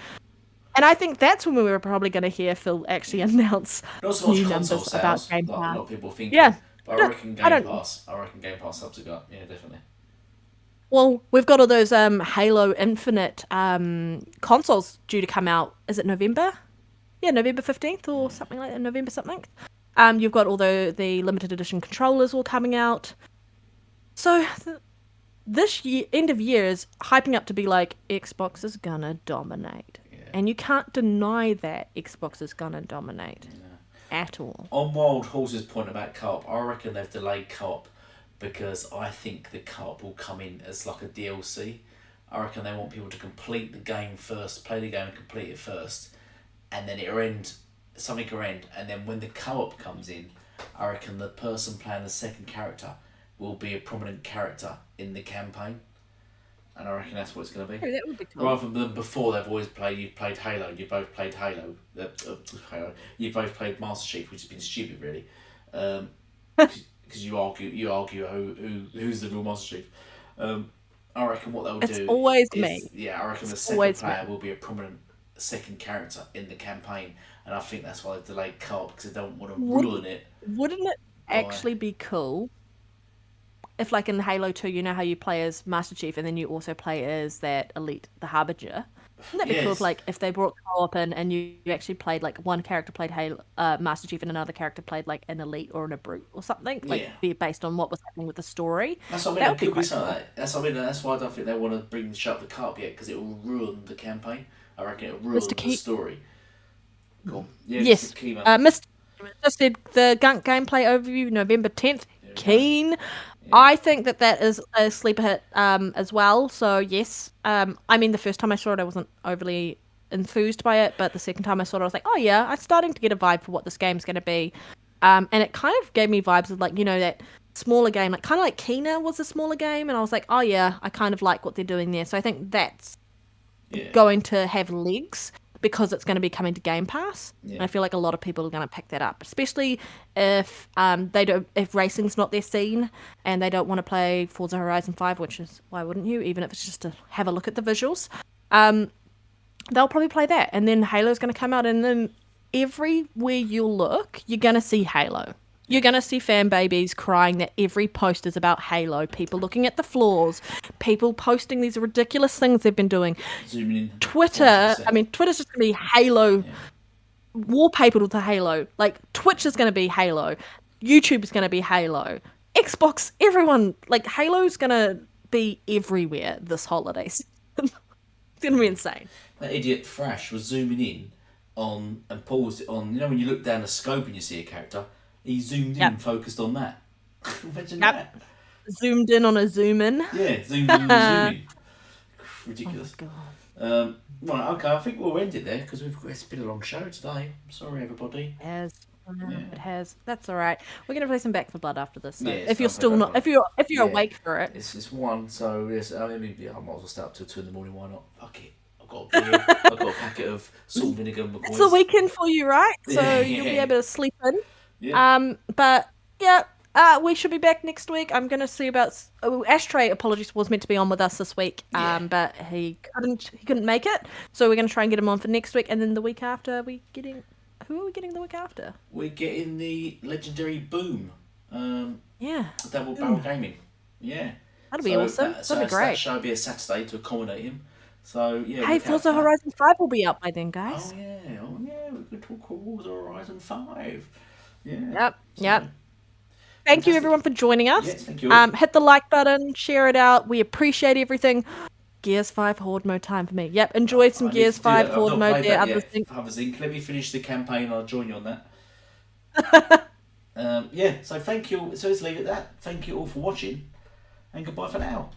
And I think that's when we were probably going to hear Phil actually announce new numbers about Game Pass. Like a lot of people think. Yeah. But I reckon Game Pass subs have got, definitely. Well, we've got all those Halo Infinite consoles due to come out. Is it November? Yeah, November 15th or something like that, November something. You've got all the limited edition controllers all coming out. So this year, end of year, is hyping up to be like Xbox is gonna dominate, Yeah. and you can't deny that Xbox is gonna dominate at all. On Wild Horse's point about co-op, I reckon they've delayed co-op because I think the co-op will come in as like a DLC. I reckon they want people to complete the game first, play the game and complete it first, and then it'll end, something will end, and then when the co-op comes in, I reckon the person playing the second character will be a prominent character in the campaign. And I reckon that's what it's going to be. Oh, that would be cool. Rather than before, they've always played. You've played Halo. You both played Halo. Halo. You both played Master Chief, which has been stupid, really. Because you argue who's the real Master Chief. I reckon what they'll It's do. always is, me. Yeah, I reckon It's the second always player me. will be a prominent second character in the campaign, and I think that's why they've delayed co-op because they don't want to ruin it. Wouldn't it actually be cool if, like in Halo 2, you know how you play as Master Chief and then you also play as that Elite, the Harbinger? Wouldn't that be cool if, like, if they brought co-op in and you actually played, like, one character played Master Chief and another character played, like, an Elite or an a Brute or something? Like, be based on what was happening with the story. That's what I mean. That could be something like that. That's what I mean. That's why I don't think they want to bring the shut the co-op yet because it will ruin the campaign. I reckon it will ruin the story. Cool. Yeah, yes. Mr. just said the Gunk gameplay overview November 10th. Keen. Yeah. I think that is a sleeper hit as well. So yes, I mean the first time I saw it, I wasn't overly enthused by it, but the second time I saw it, I was like, oh yeah, I'm starting to get a vibe for what this game's going to be. And it kind of gave me vibes of like, you know, that smaller game, like kind of like Kena was a smaller game, and I was like, oh yeah, I kind of like what they're doing there. So I think that's going to have legs because it's going to be coming to Game Pass. And I feel like a lot of people are going to pick that up, especially if if racing's not their scene and they don't want to play Forza Horizon 5, which is why wouldn't you, even if it's just to have a look at the visuals. They'll probably play that, and then Halo's going to come out, and then everywhere you look, you're going to see Halo. You're going to see fan babies crying that every post is about Halo. People looking at the floors. People posting these ridiculous things they've been doing. Zooming in. Twitter, I mean, Twitter's just going to be Halo. Wallpapered with the Halo. Like, Twitch is going to be Halo. YouTube is going to be Halo. Xbox, everyone. Like, Halo's going to be everywhere this holiday season. It's going to be insane. That idiot Thrash was zooming in on and paused it on. You know when you look down the scope and you see a character? He zoomed in and focused on that. Imagine that. Zoomed in on a zoom in. Yeah, zoomed in on a zoom in. Ridiculous. Oh my God. Right, okay, I think we'll end it there because it's been a long show today. Sorry, everybody. It has. That's all right. We're gonna play some Back 4 Blood after this. So if you're still not, if you're awake for it, it's one. So yes, I might as well stay up till 2 in the morning. Why not? Fuck it. I've got a beer. I've got a packet of salt and vinegar. It's a weekend for you, right? So you'll be able to sleep in. Yeah. But yeah. We should be back next week. I'm going to see about Ashtray. Apologies, was meant to be on with us this week, but he couldn't make it. So we're going to try and get him on for next week, and then the week after who are we getting the week after? We're getting the legendary Boom. Double Barrel Gaming. Yeah. That'll be awesome. That'll be great. That show will be a Saturday to accommodate him. So yeah. Hey, Forza Horizon 5 will be up by then, guys. Oh yeah. We could talk Forza Horizon 5. Yeah. Yep. Thank you, everyone, for joining us. Yes, thank you. Hit the like button, share it out. We appreciate everything. Gears 5 Horde mode time for me. Yep, enjoy some Gears 5 Horde mode there. Other thing. Let me finish the campaign. I'll join you on that. So thank you. So let's leave it at that. Thank you all for watching, and goodbye for now.